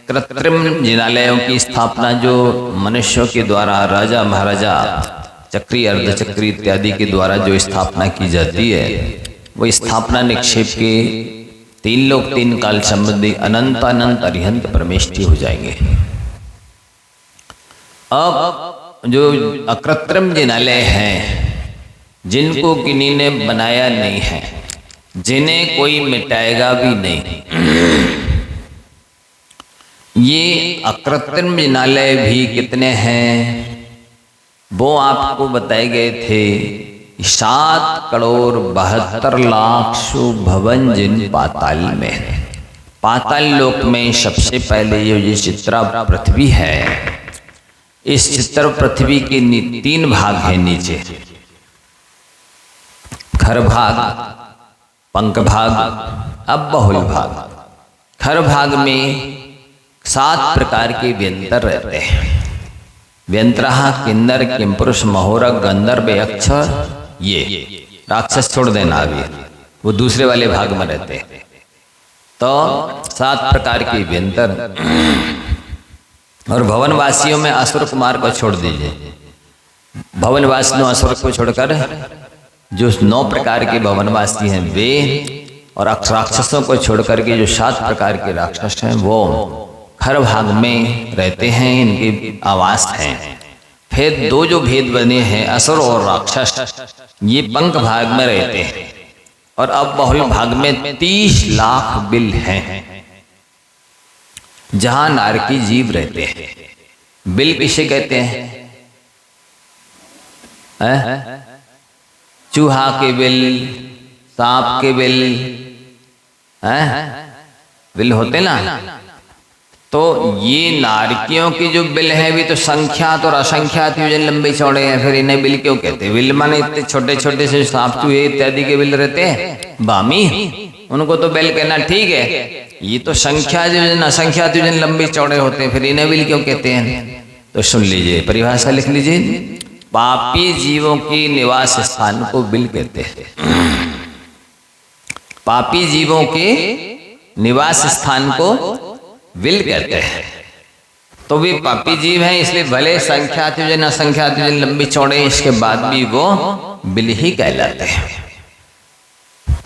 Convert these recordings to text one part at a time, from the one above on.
कृत्रिम जिनालयों की स्थापना जो मनुष्यों के द्वारा राजा महाराजा चक्री अर्धचक्री इत्यादि के द्वारा जो स्थापना की जाती है, वो स्थापना निक्षेप के 3 लोक 3 काल संबंधी अनंत अनंत अरिहंत परमेष्टि हो जाएंगे। अब जो अकृत्रिम जिनालय हैं, जिनको किन्हीं ने बनाया नहीं है, जिन्हें कोई मिटाएगा भी नहीं, ये अकृत्रिम जिनालय भी कितने हैं वो आपको बताए गए थे। 7,72,00,000 भवन जिन पाताल में, पाताल लोक में सबसे पहले ये चित्रा पृथ्वी है। इस चित्र पृथ्वी के 3 भाग हैं नीचे, खर भाग, पंख भाग, अब बहुल भाग। खर भाग में 7 प्रकार के व्यंतर रहते हैं। व्यंतरः किन्नर किमपुरुष महोरग गंधर्व यक्ष, ये राक्षस छोड़ देना अभी, वो दूसरे वाले भाग में रहते हैं। तो 7 प्रकार के व्यंतर। और भवनवासियों में असुर कुमार को छोड़ दीजिए। भवनवासियों असुर को छोड़कर जो 9 प्रकार के भवनवासी हैं वे, और राक्षसों को छोड़कर के जो 7 प्रकार के राक्षस हैं वो खर भाग में रहते हैं, इनके आवास हैं। फिर 2 जो भेद बने हैं असुर और राक्षस, ये पंख भाग में रहते हैं। और अब बहुल भाग में 30 लाख बिल हैं जहां नारकी जीव रहते हैं। बिल किसे कहते हैं? चूहा के बिल, सांप के बिल, बिल होते ना। तो ये नारकियों की जो बिल है भी तो संख्यात और असंख्यात योजन लंबे चौड़े हैं, फिर इन्हें बिल क्यों कहते हैं? बिल माने इतने छोटे छोटे से सांप चूहे इत्यादि के बिल रहते हैं, बामी, उनको तो बिल कहना ठीक है। ये तो संख्या योजन असंख्यात योजन लंबे चौड़े होते हैं, फिर इन्हें बिल क्यों कहते हैं? तो सुन लीजिए, परिभाषा लिख लीजिए। पापी जीवों की निवास स्थान को बिल कहते हैं। पापी जीवों के निवास स्थान को बिल कहते हैं। तो वे पापी जीव हैं, इसलिए भले संख्यात योजन असंख्यात योजन लंबी चौड़े, इसके बाद भी वो बिल ही कहलाते हैं।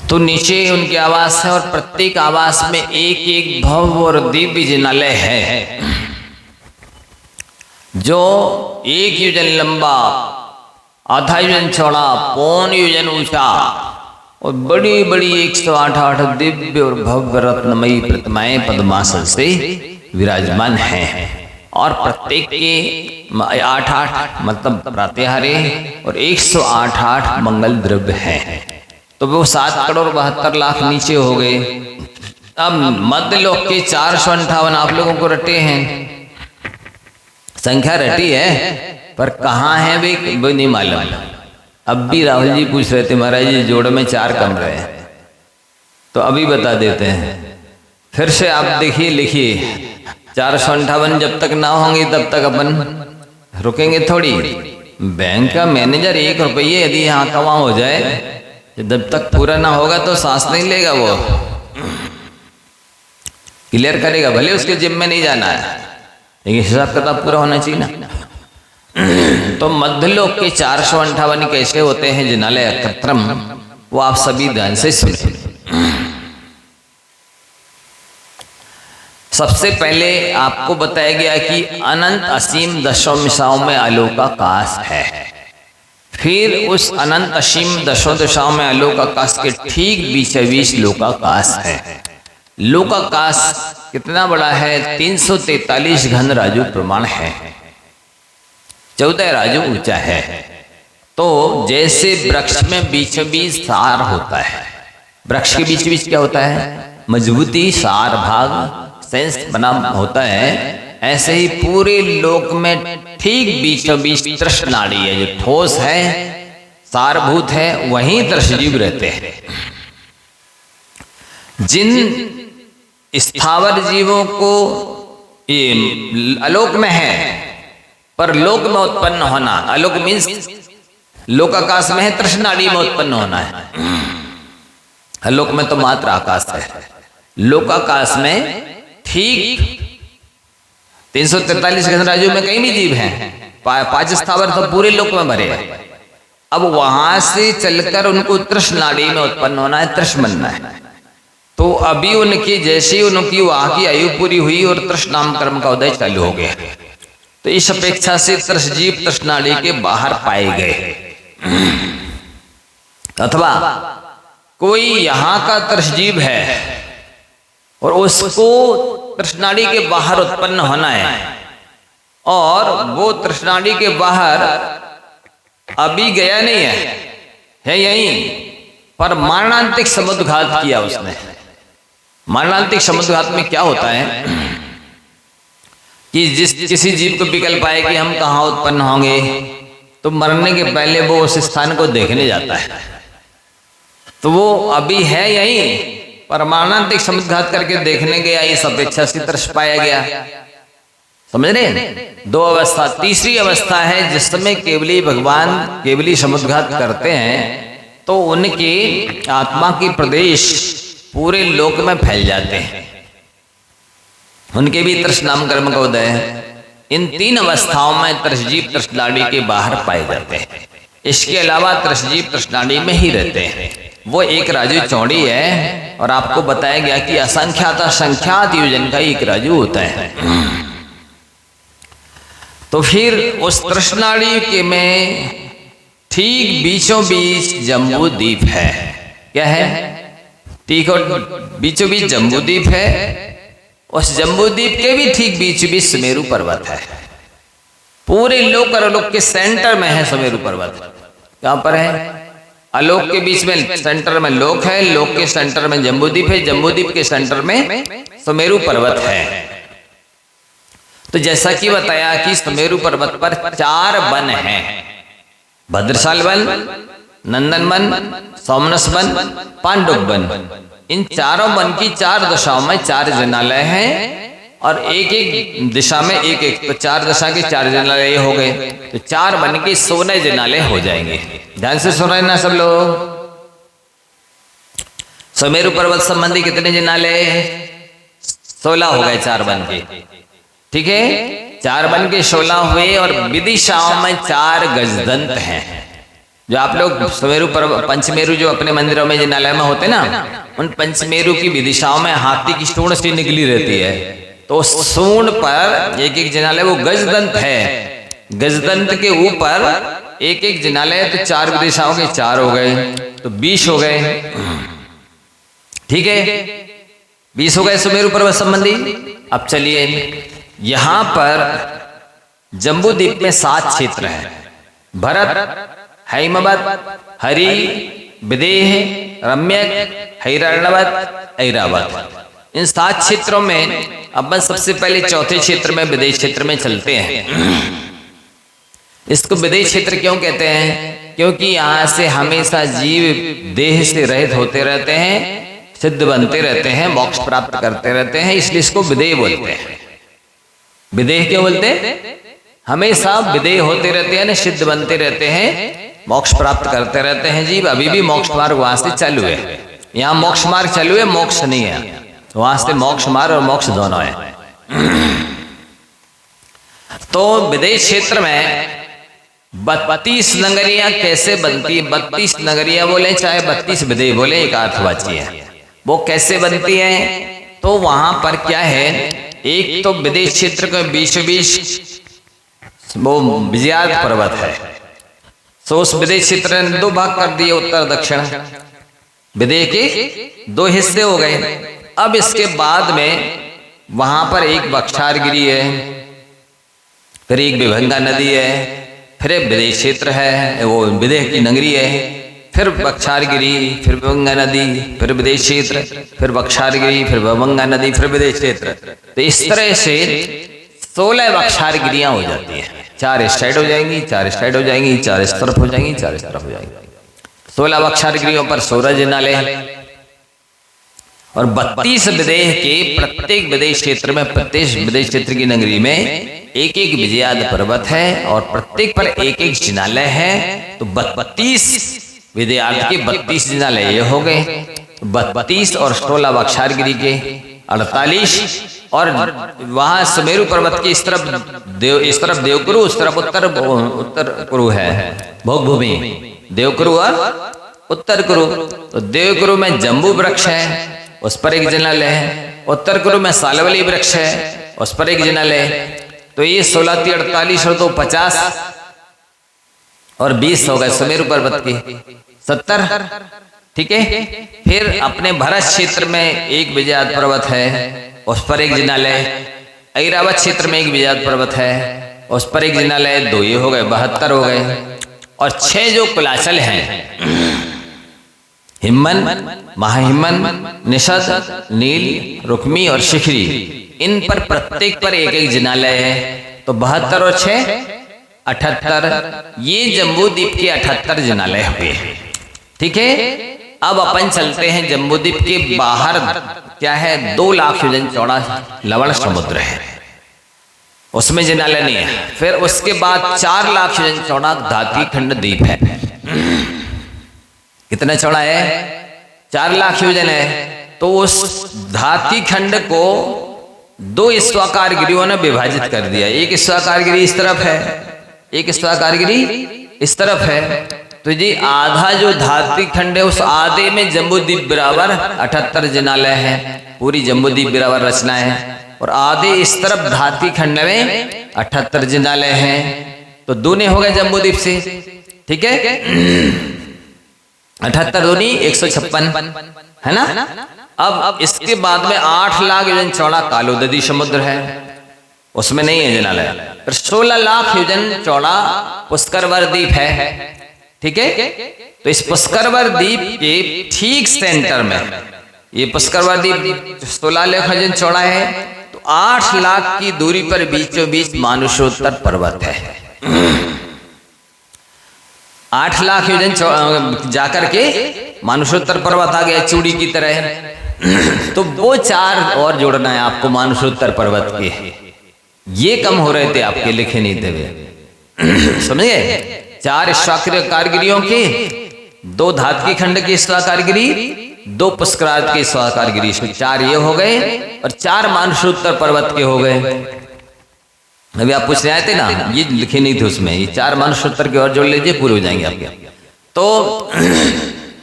तो नीचे उनके आवास है, और प्रत्येक आवास में एक एक भव्य और दिव्य जिनालय है, जो 1 योजन लंबा, आधा योजन चौड़ा, 1.25 योजन ऊंचा, और बड़ी बड़ी 108 दिव्य और भव्य रत्नमयी प्रतिमाएं पद्मासन से विराजमान हैं। और प्रत्येक के 8 मतलब प्रात्यहारे और 108 मंगल द्रव्य हैं। तो वो 7,72,00,000 नीचे हो गए। अब मध्य लोक के 458 आप लोगों को रटे हैं, संख्या रटी है, पर कहाँ है वे नहीं मालूम। अब भी राहुल जी पूछ रहे थे, महाराज जी जोड़ में 4 कमरे हैं, तो अभी बता देते हैं। फिर से आप देखिए, लिखिए 458 जब तक ना होंगे तब तक अपन रुकेंगे थोड़ी। बैंक का मैनेजर 1 रुपये यदि यहाँ का वहाँ हो जाए, जब तक पूरा ना होगा तो सांस नहीं लेगा, वो क्लियर करेगा। भले उसके जिम में नहीं जाना है, लेकिन हिसाब किताब पूरा होना चाहिए ना। तो मध्यलोक के 458 कैसे होते हैं जिनालय अकृत्रिम, वो आप सभी ध्यान से सुने। सबसे पहले आपको बताया गया कि अनंत असीम दशों दिशाओं में आलोकाकाश है। फिर उस अनंत असीम दशों दिशाओं में आलोकाकाश के ठीक बीच लोकाकाश है। लोकाकाश कितना बड़ा है? 343 घन राजू प्रमाण है, 14 राजू ऊंचा है। तो जैसे वृक्ष में बीच बीच सार होता है, वृक्ष के बीच बीच क्या होता है? मजबूती, सार भाग सेंस बना होता है। ऐसे ही पूरे लोक में ठीक बीचों बीच तृष्णाड़ी है, जो ठोस है, सारभूत है, वहीं तृषजीव रहते हैं। जिन स्थावर जीवों को ये अलोक में है, पर लोक में उत्पन्न होना, अलोक मीन्स लोकाकाश में है, तृष्णाड़ी में उत्पन्न होना है। अलोक में तो मात्र आकाश है, लोकाकाश में ठीक 343 गणराज्यों में कहीं भी जीव हैं, 5 स्थावर तो पूरे लोक में भरे हैं। अब वहां से चलकर उनको तृष नाड़ी में उत्पन्न होना है, तृष बनना है। तो अभी उनकी जैसी उनकी वहां की आयु पूरी हुई और तृष नाम कर्म का उदय चालू हो गया, तो इस अपेक्षा से तृष जीव तृष नाड़ी के बाहर पाए गए। अथवा कोई यहाँ का तृष जीव है और उसको तृष्णाड़ी के बाहर उत्पन्न होना है, और वो तृष्णाड़ी के बाहर अभी गया नहीं है यहीं पर मरणांतिक समुद्घात किया उसने। मरणांतिक समुद्घात में क्या होता है कि किसी जीव को विकल्प आए कि हम कहाँ उत्पन्न होंगे, तो मरने के पहले वो उस स्थान को देखने जाता है। तो वो अभी है यहीं पर मरणांतिक समुद्घात करके देखने गया, इस अपेक्षा से तृष पाया गया। समझ रहे? 2 अवस्था। तीसरी अवस्था है जिसमें केवली भगवान केवली समुद्घात करते हैं तो उनके आत्मा के प्रदेश पूरे लोक में फैल जाते हैं, उनके भी तृष नाम कर्म का उदय है। इन 3 अवस्थाओं में तृषजीव तृष्णाड़ी के बाहर पाए जाते हैं। इसके अलावा तृषजीव तृष्णाड़ी में ही रहते हैं। वो एक राजू चौड़ी है और आपको बताया गया कि असंख्यात संख्यात योजन का एक राजू होता है। तो फिर उस तृष्णाड़ी के में ठीक बीचों बीच जम्बू द्वीप है। क्या है? ठीक, और बीचों बीच जम्बू द्वीप है। उस जम्बू द्वीप के भी ठीक बीच बीच सुमेरु पर्वत है। पूरे लोक और अलोक के सेंटर में है सुमेरु पर्वत। कहां पर है? अलोक के बीच में सेंटर में लोक है, लोक के सेंटर में जम्बूद्वीप है, जम्बूद्वीप के सेंटर में सुमेरु पर्वत है। तो जैसा कि बताया कि सुमेरु पर्वत पर 4 वन हैं, भद्रशाल वन, नंदन वन, सोमनस वन, पांडुक वन। इन चारों वन की 4 दिशाओं में 4 जिनालय हैं और एक एक दिशा में एक एक, तो 4 दिशा के 4 जिनालय हो गए, तो 4 वन के 16 जिनालय हो जाएंगे। ध्यान से सुन रहे ना सब लोग? सुमेरु पर्वत संबंधी कितने जिनालय? 16 हो गए 4 वन के। ठीक है, 4 वन के 16 हुए और विदिशाओं में 4 गजदंत हैं। जो आप लोग सुमेरु पर्वत पंचमेरु जो अपने मंदिरों में जिनालय में होते ना, उन पंचमेरु की विदिशाओं में हाथी की सूंड सी निकली रहती है, तो सूंड पर एक एक जिनालय वो गजदंत है। गजदंत के ऊपर एक एक जिनालय, तो 4 विदिशाओं के 4 हो गए, तो 20 हो गए। ठीक है, 20 हो गए सुमेरु पर्वत संबंधी। अब चलिए, यहां पर जम्बूद्वीप में 7 क्षेत्र हैं। भरत, हैमवत, हरि, विदेह, रम्यक, हैराणवत, ऐरावत। इन 7 क्षेत्रों में अपन सबसे पहले चौथे क्षेत्र में विदेश क्षेत्र में चलते हैं। इसको विदेश क्षेत्र क्यों कहते हैं? क्योंकि यहाँ से हमेशा जीव देह से रहित होते रहते हैं, सिद्ध बनते रहते हैं, मोक्ष प्राप्त करते रहते हैं, इसलिए इसको विदेह बोलते हैं। विदेह क्यों बोलते हैं? हमेशा विदेह होते रहते हैं, सिद्ध बनते रहते हैं, मोक्ष प्राप्त करते रहते हैं जीव। अभी भी मोक्ष मार्ग वहां से चालू है, यहाँ मोक्ष मार्ग चालू है, मोक्ष नहीं है। वहां से मोक्ष मार्ग और मोक्ष दोनों है। तो विदेश क्षेत्र में 32 नगरियां कैसे बनती है? 32 नगरियां बोले चाहे 32 विदेह बोले, एक अर्थवाची है। वो कैसे बनती है? तो वहां पर क्या है, एक तो विदेश क्षेत्र के बीचों बीच वो विजयाद पर्वत है। तो उस विदेश क्षेत्र ने 2 भाग कर दिए, उत्तर दक्षिण। विदेह के 2 हिस्से हो गए। अब इसके बाद में वहां पर एक बख्शारगिरी है, फिर एक विभंगा नदी है, फिर एक विदेश क्षेत्र है, वो विदेह की नगरी है, फिर बख्शारगिरी, फिर विभंगा नदी, फिर विदेश क्षेत्र, फिर बख्शारगिरी, फिर विभंगा नदी, फिर विदेश क्षेत्र। तो इस तरह से 16 बख्शारगिरियां हो जाती है। 4 इस साइड हो जाएंगी, 4 इस साइड हो जाएंगी, 4 इस तरफ हो जाएंगी, 4 इस तरफ हो जाएंगी। 16 बख्शारगिरियों पर 16 जिनालय और 32 विदेह के प्रत्येक विदेश क्षेत्र में, प्रत्येक विदेश क्षेत्र की नगरी में एक एक विजयाद पर्वत है और प्रत्येक पर एक एक जिनालय है। तो 32 विद्यार्थ के 32 जिनालय ये हो गए। 32 और 16 बख्शारगिरी के 48, और वहां सुमेरु पर्वत की इस तरफ देवकुरु, उस तरफ उत्तर कुरु है भोग भूमि, देवकुरु और उत्तर कुरु। तो देवकुरु में जम्बू वृक्ष है, उस पर एक जिनालय है। उत्तर कुरु में सालवली वृक्ष है, उस पर एक जिनालय है। तो ये 16 × 48 और 2 50 और 20 हो गए सुमेरु पर्वत की 70। ठीक है। फिर अपने भरत क्षेत्र में एक विजयाद पर्वत है, उस पर एक जिनालय। ऐरावत क्षेत्र में एक विजयाद पर्वत है, उस पर एक जिनालय। 2 ये हो गए 72 हो गए। और 6 जो कुलाचल हैं, हिम्मन, महाहिम्मन, निषद, नील, रुक्मी और शिखरी, इन पर प्रत्येक पर एक एक जिनालय है। तो 72 और 6 78। ये जम्बूद्वीप के 78 जिनालय हुए। ठीक है। अब अपन चलते हैं जम्बूद्वीप के बाहर। क्या है? 2 लाख योजन चौड़ा लवण समुद्र है, उसमें जिनालय नहीं है। फिर उसके बाद 4 लाख योजन चौड़ा धाती खंड द्वीप है। कितना चौड़ा है? 4 लाख योजन है। तो उस धाती खंड को 2 स्वाकार गिरियों ने विभाजित कर दिया। एक स्वाकार गिरी इस तरफ है, एक स्वाकार गिरी इस तरफ है। तो जी आधा जो धाती खंड है, उस आधे में जम्बूद्वीप बराबर 78 जिनालय है, पूरी जम्बूद्वीप बराबर रचना है। और आधे इस तरफ धाती खंड में 78 जिनालय है। तो दूने हो गए जम्बूद्वीप से। ठीक है। 78 दूनी 156 है ना। अब इसके बाद में 8 लाख योजन चौड़ा कालोददी समुद्र है, उसमें नहीं है जिनालय। फिर 16 लाख योजन चौड़ा पुष्करवर द्वीप है। ठीक है। तो इस पुष्करवर द्वीप के ठीक सेंटर में ये पुष्करवर द्वीप 16 लाख योजन चौड़ा है। तो 8 लाख की दूरी पर बीचों बीच मानुषोत्तर पर्वत है। 8 लाख योजन जाकर के मानुषोत्तर पर्वत आ गया चूड़ी की तरह। तो वो 4 और जोड़ना है आपको मानुषोत्तर पर्वत के। ये कम हो रहे थे आपके, लिखे नहीं थे वे। समझे? 4 स्वाकारगिरियों के, 2 धातकी खंड की स्वाकारगिरी, 2 पुष्करार्थ की स्वाकारगिरी, 4 ये हो गए। और 4 मानुषोत्तर पर्वत के हो गए। अभी आप पूछ रहे आए थे ना, ये लिखे नहीं थे उसमें। ये 4 मानुषोत्तर के और जोड़ लीजिए, पूरे हो जाएंगे आपके। तो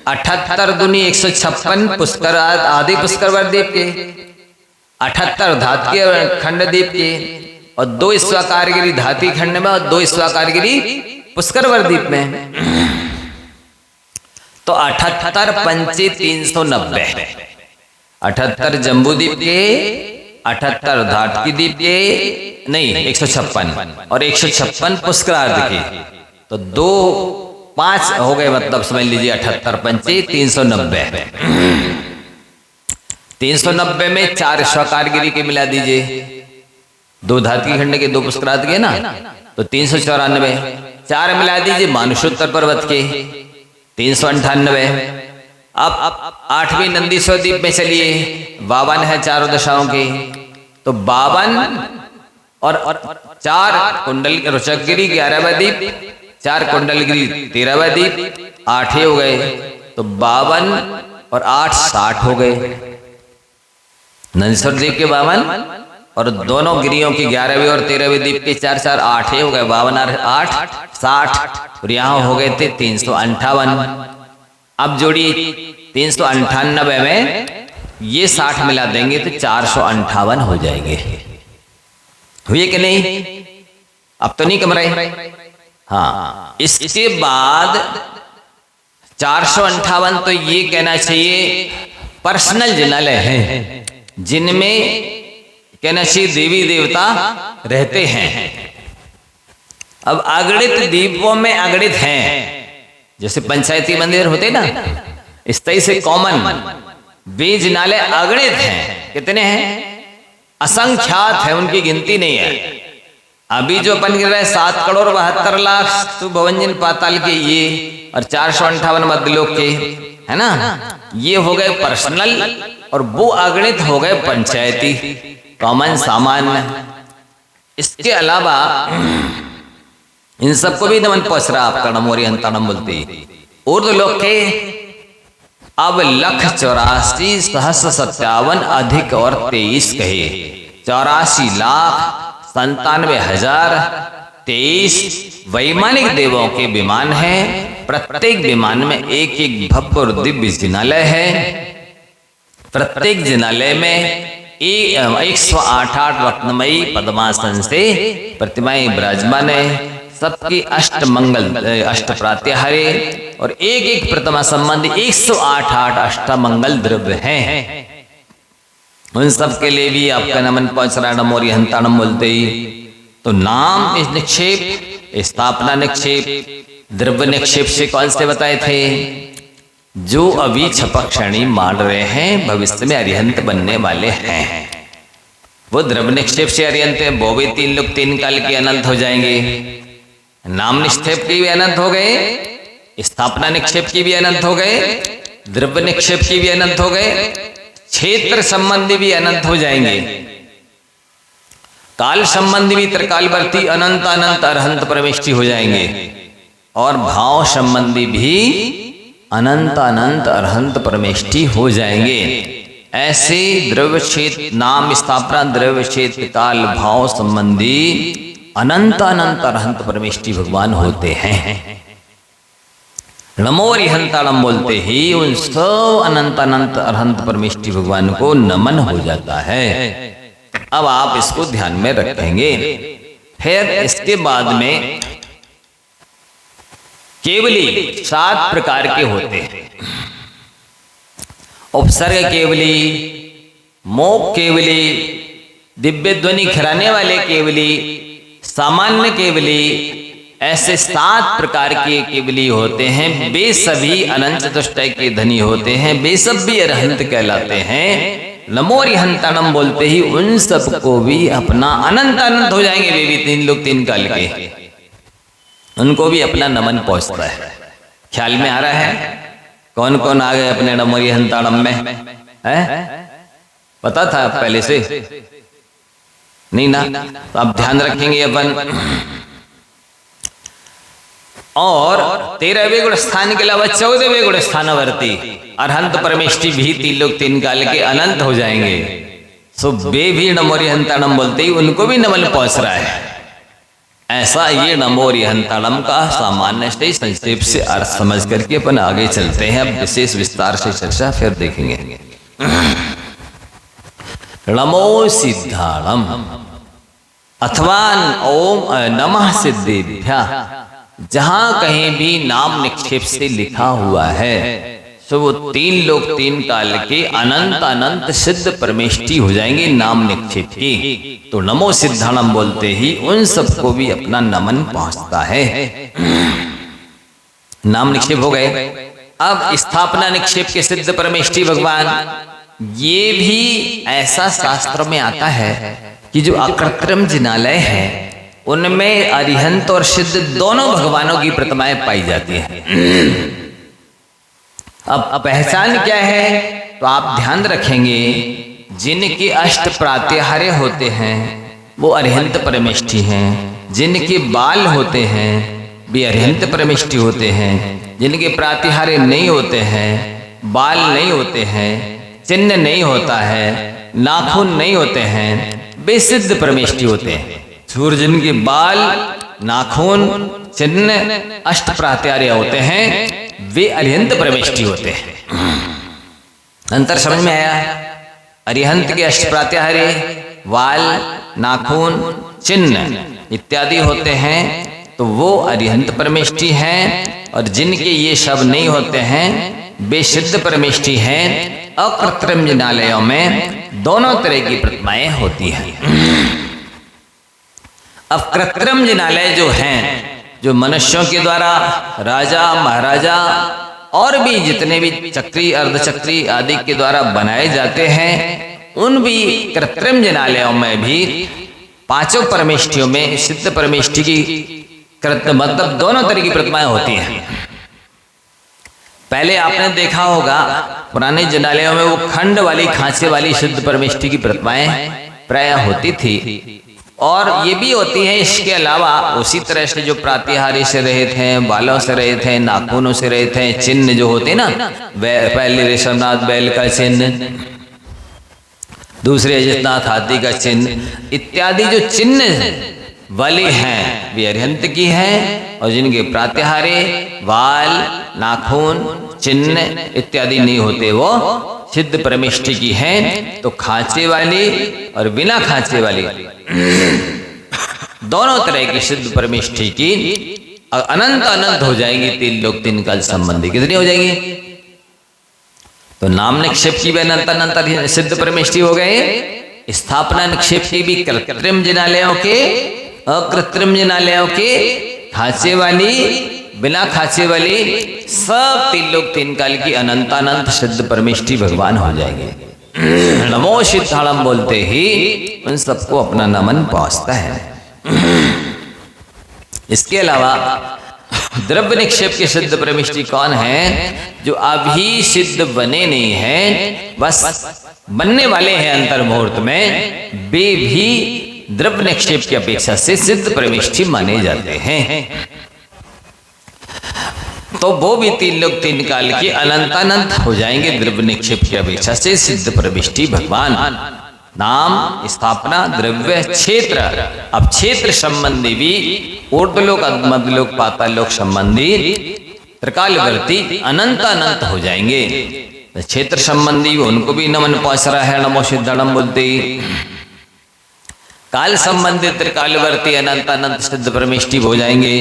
78 दूनी 156 पुष्करार्थ आदि पुष्करवर द्वीप के, 78 धातकीय खंड द्वीप के, और 2 स्वाकारगिरी धाती खंड में, और 2 स्वाकारगिरी पुष्करवर द्वीप में। तो 78 पंचे 390, 78 जम्बूद्वीप के, 78 धातकी द्वीप के, नहीं 156, और 156 पुष्करार्थ के। तो 2 5 हो गए, मतलब समझ लीजिए 78 पंचे 390। 390 में 4 स्वाकारगिरी के मिला दीजिए, 2 धातकी खंड के, 2 पुष्करार्थ के ना। तो 394, 4 मिला दीजिए मानुषोत्तर पर्वत के, 398। अब 8वीं नंदीश्वर द्वीप में चलिए, 52 है 4 दशाओं के। तो 52 और 4 कुंडल रोचकगिरी 11वां द्वीप, 4 कुंडलगिरी 13वां द्वीप, 8 हो गए। तो 52 और 8 60 हो गए। नंदीश्वर द्वीप के 52 और दोनों गिरियों की 11वीं और 13वीं द्वीप के 4 4 8 हो गए। 52 और 8 60। और यहाँ हो गए थे 358। अब जोड़िए 398 में ये 60 मिला देंगे तो 458 हो जाएंगे। हुए कि नहीं? अब तो नहीं कम रहे। हाँ, इसके बाद 458 तो ये कहना चाहिए पर्सनल जिनालय हैं, जिनमें कहना चाहिए देवी देवता रहते हैं। अब अगणित द्वीपों में अगणित हैं, जैसे पंचायती मंदिर होते ना, इस तरह से कॉमन वे जिनालय अगणित हैं। कितने हैं? असंख्यात है, उनकी गिनती नहीं है। अभी जो अपन गिर रहे 7,72,00,000 सुभवंजन पाताल के ये, और 458 मध्यलोक के, है ना, ये हो गए पर्सनल, और वो अगणित हो गए पंचायती कॉमन सामान्य। इसके अलावा इन सबको भी नमन पहुंच रहा आपका नमोरी अंतरम बोलते उर्दू लोग के अब 1,84,57 अधिक और 23 कहे 84,97,023 वैमानिक देवों के विमान हैं। प्रत्येक विमान में एक एक भव्य और दिव्य जिनालय है। प्रत्येक जिनालय में 108 रत्नमयी पद्मासन से प्रतिमाएं विराजमान है। सबकी अष्ट प्रात्याहारे और एक एक प्रतिमा संबंधी 108 अष्टमंगल द्रव्य हैं। उन सब के लिए भी आपका नमन पहुंच रहा। नमो हंताणम बोलते ही तो नाम इस निक्षेप, स्थापना निक्षेप, द्रव्य निक्षेप से कौन से बताए थे? जो अभी छपक क्षणी मान रहे हैं, भविष्य में अरिहंत बनने वाले हैं, वो द्रव्य निक्षेप से अरिहंत है। वो भी 3 लोग 3 काल के अनंत हो जाएंगे। नाम निक्षेप की भी अनंत हो गए, स्थापना निक्षेप की भी अनंत हो गए, द्रव्य निक्षेप की भी अनंत हो गए, क्षेत्र संबंधी भी अनंत हो जाएंगे, काल संबंधी भी त्रिकालवर्ती अनंत अनंत अरहंत परमेष्टि हो जाएंगे, और भाव संबंधी भी अनंत अनंत अरहंत परमेष्टि हो जाएंगे। ऐसे द्रव्य क्षेत्र, नाम स्थापना, द्रव्य क्षेत्र, काल, भाव संबंधी अनंत अनंत अरहंत परमेष्टि भगवान होते हैं। नमो अरिहंताणम बोलते ही उन सब अनंत अनंत अरहंत परमेष्टि भगवान को नमन हो जाता है। अब आप इसको ध्यान में रखेंगे। फिर इसके बाद में केवली 7 प्रकार के होते हैं। उपसर्ग केवली, मोक्ष केवली, दिव्य ध्वनि खिराने वाले केवली, सामान्य केवली, ऐसे 7 प्रकार के केवली होते हैं। वे सभी अनंत चतुष्टय के धनी होते हैं। वे सब भी अरहंत कहलाते हैं। नमो अरिहंताणम बोलते ही उन सब को भी अपना अनंत अनंत हो जाएंगे। वे भी 3 लोग 3 काल के, उनको भी अपना नमन पहुंचता है। ख्याल में आ रहा है कौन कौन आ गए अपने नमो अरिहंताणम में? है पता था पहले से? नहीं ना? तो अब ध्यान रखेंगे अपन। और 13वें गुण स्थान के अलावा 14वें गुण स्थानवर्ती अरहंत परमेष्टि भी 3 लोग 3 काल के अनंत हो जाएंगे। सो वे भी नमो अरिहंताणम बोलते ही उनको भी नमन पहुंच रहा है। ऐसा ये नमो अरिहंताणम का सामान्य से संक्षेप से अर्थ समझ करके अपन आगे चलते हैं। अब विशेष विस्तार से चर्चा फिर देखेंगे। नमो सिद्धाणम अथवा ओम नमः सिद्धेभ्यः, जहां कहीं भी नाम निक्षेप से लिखा हुआ है तो वो 3 लोग 3 काल के अनंत अनंत सिद्ध परमेष्टि हो जाएंगे नाम निक्षेप की। तो नमो सिद्धाणम बोलते ही उन सबको भी अपना नमन पहुंचता है। नाम निक्षेप हो गए। अब स्थापना निक्षेप के सिद्ध परमेष्टि भगवान, ये भी ऐसा शास्त्र में आता है कि जो अकृत्रिम जिनालय है उनमें अरिहंत और सिद्ध दोनों भगवानों की प्रतिमाएं पाई जाती हैं। अब पहचान क्या है? तो आप ध्यान रखेंगे, जिनके अष्ट प्रात्याहार्य होते हैं वो अरिहंत परमेष्टि हैं। जिनके बाल होते हैं वे अरिहंत परमेष्टि होते हैं। जिनके प्रात्याहार्य नहीं होते हैं, बाल नहीं होते हैं, चिन्ह नहीं होता है, नाखून नहीं होते हैं, वे सिद्ध परमेष्टि होते हैं। सूर्य जिनके बाल, नाखून, चिन्ह, अष्ट प्रात्याहार्य होते हैं वे अरिहंत परमेष्टि होते हैं। अंतर समझ में आया? अरिहंत के अष्ट प्रात्याहार्य वाल, नाखून, चिन्ह इत्यादि होते हैं तो वो अरिहंत परमेष्टि हैं, और जिनके ये सब नहीं होते हैं वे सिद्ध परमेष्टि हैं। अकृत्रिम जिनालयों में दोनों तरह की प्रतिमाएं होती हैं। अब कृत्रिम जिनालय जो हैं, जो मनुष्यों के द्वारा राजा महाराजा और भी जितने भी चक्री अर्धचक्री आदि के द्वारा बनाए जाते हैं, उन भी कृत्रिम जिनालयों में भी 5 परमेष्टियों में सिद्ध परमेष्टि की मतलब दोनों तरह की प्रतिमाएं होती हैं। पहले आपने देखा होगा पुराने जिनालयों में वो खंड वाली खांचे वाली सिद्ध परमेष्टि की प्रतिमाएं प्राय होती थी, और ये भी होती हैं। इसके अलावा उसी तरह से जो प्रातिहार्य से रहित हैं, बालों से रहित हैं, नाखूनों से रहित हैं, चिन्ह जो होते हैं ना, पहले ऋषभनाथ बैल का चिन्ह, दूसरे अजितनाथ हाथी का चिन्ह इत्यादि जो चिन्ह वाले हैं वे अरिहंत की हैं, और जिनके प्रात्याहारे वाल, नाखून, चिन्ह इत्यादि नहीं होते वो सिद्ध परमेष्टि की हैं। तो खांचे वाली और बिना खांचे वाली दोनों तरह की सिद्ध परमेष्टि की अनंत अनंत हो जाएंगी। 3 लोक 3 काल संबंधी कितनी हो जाएगी? तो नाम निक्षेप की भी अनंत अनंत सिद्ध परमेष्टि हो गए। स्थापना निक्षेप की भी कृत्रिम जिनालयों के, अकृत्रिम जिनालयों के, खांचे वाली, बिना खांचे वाली, सब 3 लोक 3 काल की अनंत अनंत सिद्ध परमेष्टि भगवान हो जाएंगे। नमो सिद्धाणम बोलते ही उन सबको अपना नमन पहुंचता है। इसके अलावा द्रव्य निक्षेप के सिद्ध परमेष्टि कौन है? जो अभी सिद्ध बने नहीं हैं, बस बनने वाले हैं अंतर मुहूर्त में, वे भी द्रव्य निक्षेप की अपेक्षा से सिद्ध परमेष्टि माने जाते हैं। तो वो भी 3 लोक 3 काल के अनंत अनंत हो जाएंगे द्रव्य निक्षेप की अपेक्षा से सिद्ध परमेष्टि भगवान। नाम, स्थापना, द्रव्य, क्षेत्र। अब क्षेत्र संबंधी भी ऊर्ध्वलोक, मध्यलोक, पातालोक संबंधी त्रिकालवर्ती अनंत अनंत हो जाएंगे। क्षेत्र संबंधी उनको भी नमन पहुंच रहा है, नमो सिद्धाणम बोलते ही। काल संबंधी त्रिकालवर्ती अनंत अनंत सिद्ध परमेष्टि हो जाएंगे।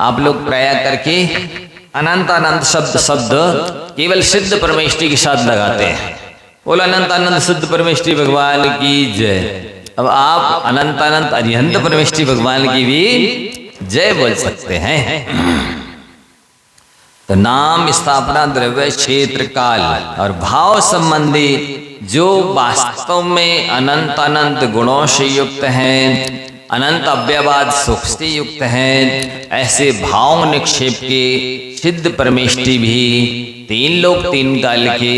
आप लोग प्रयाग करके अनंत अनंत शब्द केवल सिद्ध परमेष्टि के साथ लगाते हैं। बोलो अनंत अनंत सिद्ध परमेष्टि भगवान की जय। अब आप अनंत अनंत अरिहंत परमेष्टि भगवान की भी जय बोल सकते हैं। तो नाम, स्थापना, द्रव्य, क्षेत्र, काल और भाव संबंधी जो वास्तव में अनंत अनंत गुणों से युक्त हैं, अनंत अव्ययवाद सुख से युक्त हैं, ऐसे भाव निक्षेप के सिद्ध परमेष्टि भी 3 लोक 3 काल के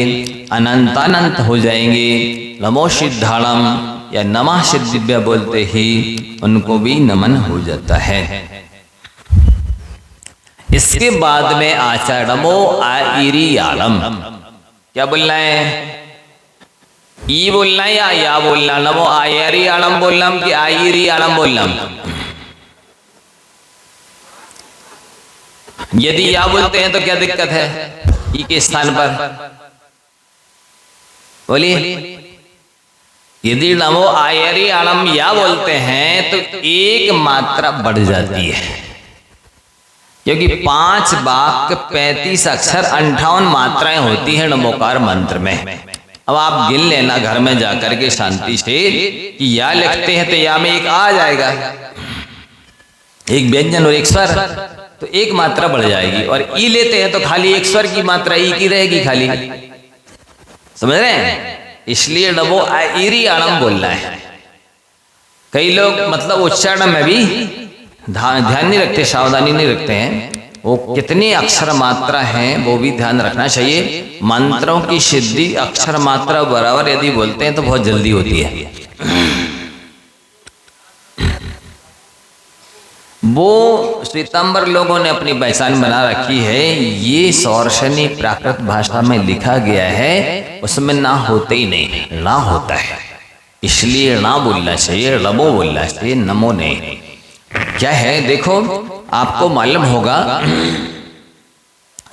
अनंत अनंत हो जाएंगे। नमो सिद्धाणम या नमः सिद्धिभ्य बोलते ही उनको भी नमन हो जाता है। इसके बाद में आचार नमो आईरियालम। क्या बोलना है? ई बोलना है या बोलना? नमो आयरियालम बोलना कि आईरियालम बोलना? यदि या बोलते हैं तो क्या दिक्कत है ई के स्थान पर? बोलिए। यदि नमो आयरियालम या बोलते हैं तो एक मात्रा बढ़ जाती है, क्योंकि 5 वाक्य 35 अक्षर 58 मात्राएं होती हैं नमोकार मंत्र में। अब आप गिन लेना घर में जाकर के शांति से कि या लिखते हैं तो या में एक आ जाएगा, एक व्यंजन और एक स्वर, तो एक मात्रा बढ़ जाएगी। और ई लेते हैं तो खाली एक स्वर की मात्रा ई की रहेगी खाली। समझ रहे हैं? इसलिए नमो आईरियालम बोलना है। कई लोग मतलब उच्चारण में भी ध्यान नहीं रखते, सावधानी नहीं रखते हैं। वो कितनी अक्षर मात्रा हैं वो भी ध्यान रखना चाहिए। मंत्रों की सिद्धि अक्षर मात्रा बराबर यदि बोलते हैं तो बहुत जल्दी होती है। वो श्वेतांबर लोगों ने अपनी पहचान बना रखी है। ये सौर्षणी प्राकृत भाषा में लिखा गया है, उसमें ना होते ही नहीं, ना होता है, इसलिए ना बोलना चाहिए, नमो बोलना चाहिए, नमो नहीं। क्या है देखो, आपको मालूम होगा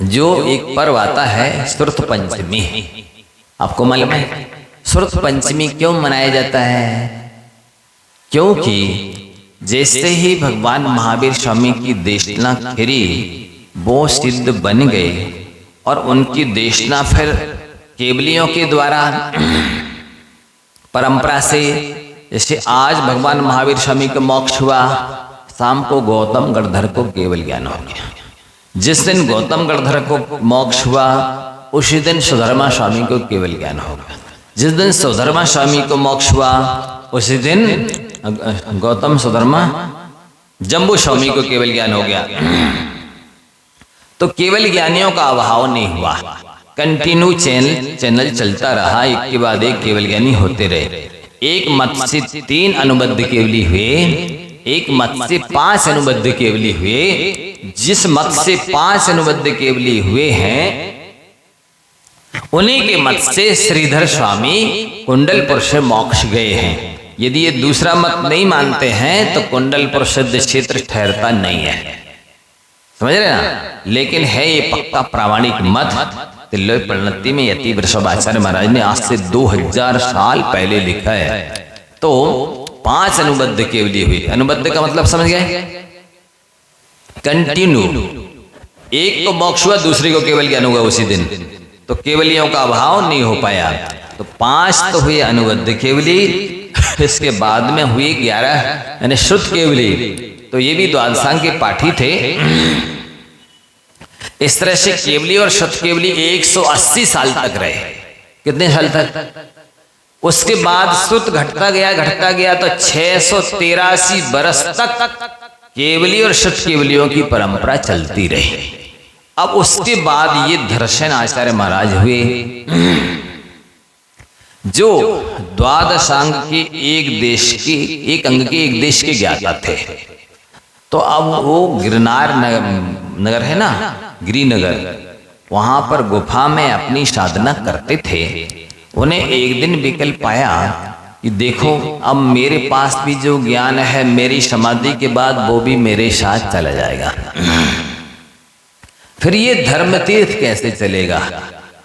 जो एक पर्व आता है श्रुत पंचमी, आपको मालूम है श्रुत पंचमी क्यों मनाया जाता है? क्योंकि जैसे ही भगवान महावीर स्वामी की देशना खिरी वो सिद्ध बन गए और उनकी देशना फिर केवलियों के द्वारा परंपरा से, जैसे आज भगवान महावीर स्वामी को मोक्ष हुआ, शाम को गौतम गणधर को केवल ज्ञान हो गया। जिस दिन गौतम गणधर को मोक्ष हुआ उसी दिन सुधर्मा स्वामी को केवल ज्ञान हो गया। जिस दिन सुधर्मा स्वामी को मोक्ष हुआ उसी दिन गौतम सुधर्मा जम्बू स्वामी को केवल ज्ञान हो गया। तो केवल ज्ञानियों का अभाव नहीं हुआ, कंटिन्यू चैनल चलता रहा, एक के बाद एक केवल ज्ञानी होते रहे। एक मत से 3 अनुबद्ध केवली हुए, एक मत से 5 अनुबद्ध केवली हुए। जिस मत से 5 अनुबद्ध केवली हुए हैं उन्हीं के मत से श्रीधर स्वामी कुंडलपुर से मोक्ष गए हैं। यदि ये दूसरा मत नहीं मानते हैं तो कुंडलपुर सिद्ध क्षेत्र ठहरता नहीं है, समझ रहे ना। लेकिन है ये पक्का प्रामाणिक मत। तिल्लोई परिणति में यति वृषभाचार्य महाराज ने आज से 2000 साल पहले लिखा है। तो 5 अनुबद्ध केवली हुई। अनुबद्ध का मतलब समझ गए, कंटिन्यू। एक को मोक्ष हुआ, दूसरे को केवल ज्ञान हुआ उसी दिन, तो केवलियों का अभाव नहीं हो पाया। तो 5 तो हुए अनुबद्ध केवली, इसके बाद में हुई 11 यानी शुद्ध केवली। तो ये भी द्वादशांग के पाठी थे। इस तरह से केवली और शुद्ध केवली 180 साल तक रहे। कितने साल तक? उसके बाद शुद्ध घटता गया तो 683 बरस तक केवली और शुद्ध केवलियों की परंपरा चलती रही। अब उसके बाद ये दर्शन आचार्य महाराज हुए, जो द्वादशांग के एक अंग के एक देश के ज्ञाता थे। तो अब वो गिरनार नगर है ना, गिरिनगर, वहां पर गुफा में अपनी साधना करते थे। उन्हें एक दिन विकल्प आया कि देखो अब मेरे पास भी जो ज्ञान है मेरी समाधि के बाद वो भी मेरे साथ चला जाएगा। फिर ये धर्म तीर्थ कैसे चलेगा?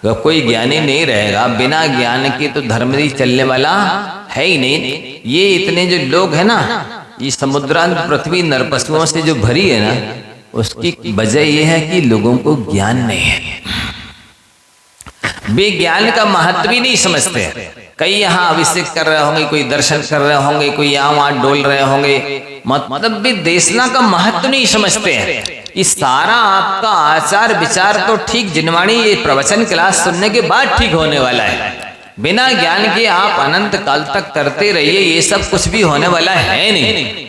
कोई ज्ञानी नहीं रहेगा, बिना ज्ञान के तो धर्म तीर्थ चलने वाला है ही नहीं। ये इतने जो लोग हैं ना, ये समुद्रांत पृथ्वी नरपशुओं से जो भरी है ना, उसकी वजह यह है कि लोगों को ज्ञान नहीं है। वे ज्ञान का महत्व भी नहीं समझते। कई यहाँ अभिषेक कर रहे होंगे, कोई दर्शन कर रहे होंगे, कोई यहाँ वहां डोल रहे होंगे, मतलब वे देशना का महत्व नहीं समझते हैं। इस सारा आपका आचार विचार तो ठीक जिनवाणी ये प्रवचन क्लास सुनने के बाद ठीक होने वाला है। बिना ज्ञान के आप अनंत काल तक करते रहिए, ये सब कुछ भी होने वाला है नहीं।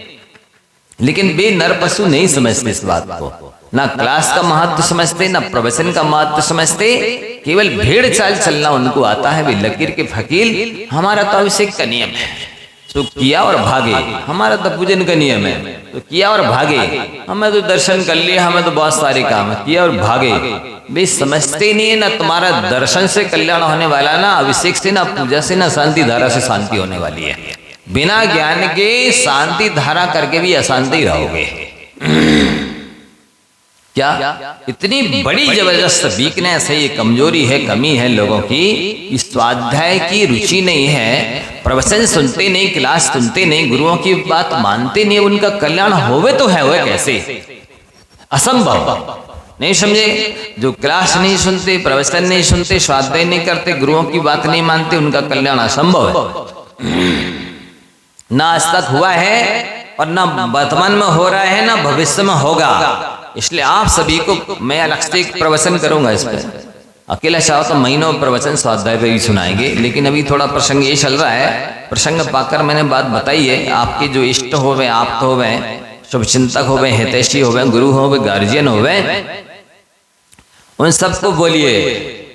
लेकिन वे नरपशु नहीं समझते इस बात को, ना क्लास का महत्व समझते, ना प्रवचन का महत्व समझते। केवल भेड़ चाल चलना उनको आता है। वे लकीर के फकीर, हमारा तो अभिषेक का नियम है, तो किया और भागे। हमारा तो पूजन का नियम है, तो किया और भागे। हमें तो दर्शन कर लिया, हमें तो बहुत सारे काम है, किया और भागे। वे समझते नहीं है ना तुम्हारा दर्शन से कल्याण होने वाला, ना अभिषेक से, ना पूजा से, ना शांति धारा से शांति होने वाली है। बिना ज्ञान के शांति धारा करके भी अशांति रहोगे। क्या इतनी बड़ी जबरदस्त वीकनेस है, ये कमजोरी है, कमी है लोगों की। इस स्वाध्याय की रुचि नहीं है, प्रवचन सुनते नहीं, क्लास सुनते नहीं, गुरुओं की बात मानते नहीं, उनका कल्याण होवे तो है, हुए कैसे? असंभव। नहीं समझे? जो क्लास नहीं सुनते, प्रवचन नहीं सुनते, स्वाध्याय नहीं करते, गुरुओं की बात नहीं मानते, उनका कल्याण असंभव है। ना आज तक हुआ है और ना वर्तमान में हो रहा है, ना भविष्य में होगा। इसलिए आप सभी को मैं अलग से एक प्रवचन करूंगा इस पर। अकेला चाहो तो महीनों प्रवचन स्वाध्याय पे ही सुनाएंगे, लेकिन अभी थोड़ा प्रसंग ये चल रहा है। प्रसंग पाकर मैंने बात बताई है। आपके जो इष्ट होवे, आप तो होवे, शुभ चिंतक होवे, हितैषी होवे, गुरु होवे, गार्जियन होवे, उन सबको बोलिए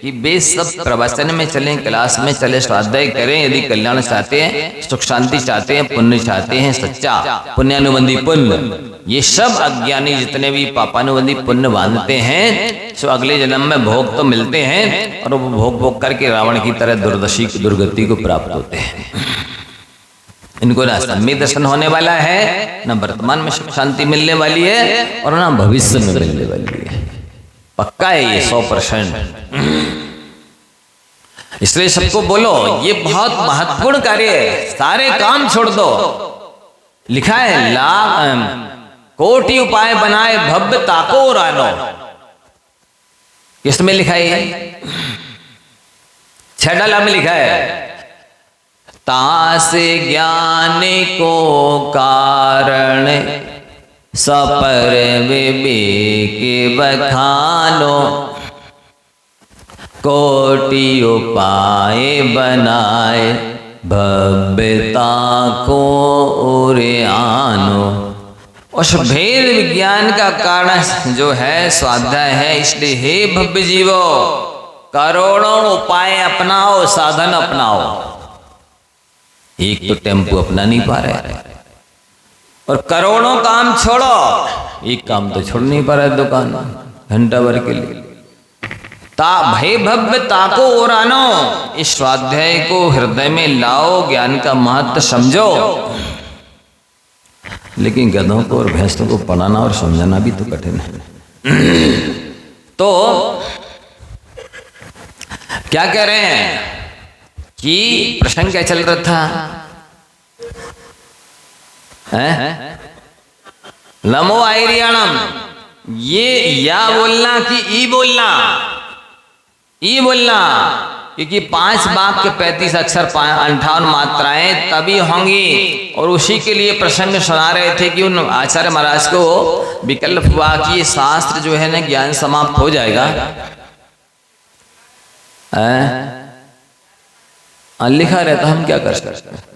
कि वे सब प्रवचन में चलें, क्लास में चले, स्वाध्याय करें। यदि कल्याण चाहते हैं, सुख शांति चाहते हैं, पुण्य चाहते हैं, सच्चा पुण्यानुबंधी पुण्य, ये सब अज्ञानी जितने भी पापानुबंधी पुण्य बांधते हैं, सो अगले जन्म में भोग तो मिलते हैं और वो भोग भोग करके रावण की तरह दुर्गति को प्राप्त होते हैं। इनको ना सम्यक दर्शन होने वाला है, ना वर्तमान में सुख शांति मिलने वाली है, और ना भविष्य में मिलने वाली है। पक्का है ये 100%। इसलिए सबको बोलो ये बहुत महत्वपूर्ण कार्य है, सारे काम छोड़ दो। लिखा है लाख कोटि उपाय बनाए भव्य ताको रानो। किसमें लिखा है? 6 डाला में लिखा है, तासे ज्ञान को कारण सपर विवेक बखानो, कोटि उपाय बनाए भव्यता को उरे आनो। उस भेद विज्ञान का कारण जो है स्वाध्याय है। इसलिए हे भव्य जीवो, करोड़ों उपाय अपनाओ, साधन अपनाओ। एक तो टेम्पो अपना नहीं पा रहे और करोड़ों काम छोड़ो, एक काम तो छोड़ नहीं पा रहा है, दुकान घंटा भर के लिए। ता भय भव्य ताको ओरानो, इस स्वाध्याय को हृदय में लाओ, ज्ञान का महत्व समझो। लेकिन गधों को और भैंसों को पढ़ाना और समझाना भी तो कठिन है। तो क्या कह रहे हैं कि प्रसंग क्या चल रहा था, है? नमो आयरियाणम, ये या बोलना कि ई बोलना, ई बोलना, क्योंकि 5 बाप के 35 अक्षर 58 मात्राएं तभी होंगी। और उसी के लिए प्रसंग सुना रहे थे कि उन आचार्य महाराज को विकल्प हुआ कि ये शास्त्र जो है ना ज्ञान समाप्त हो जाएगा। लिखा रहता, हम क्या कर सकते,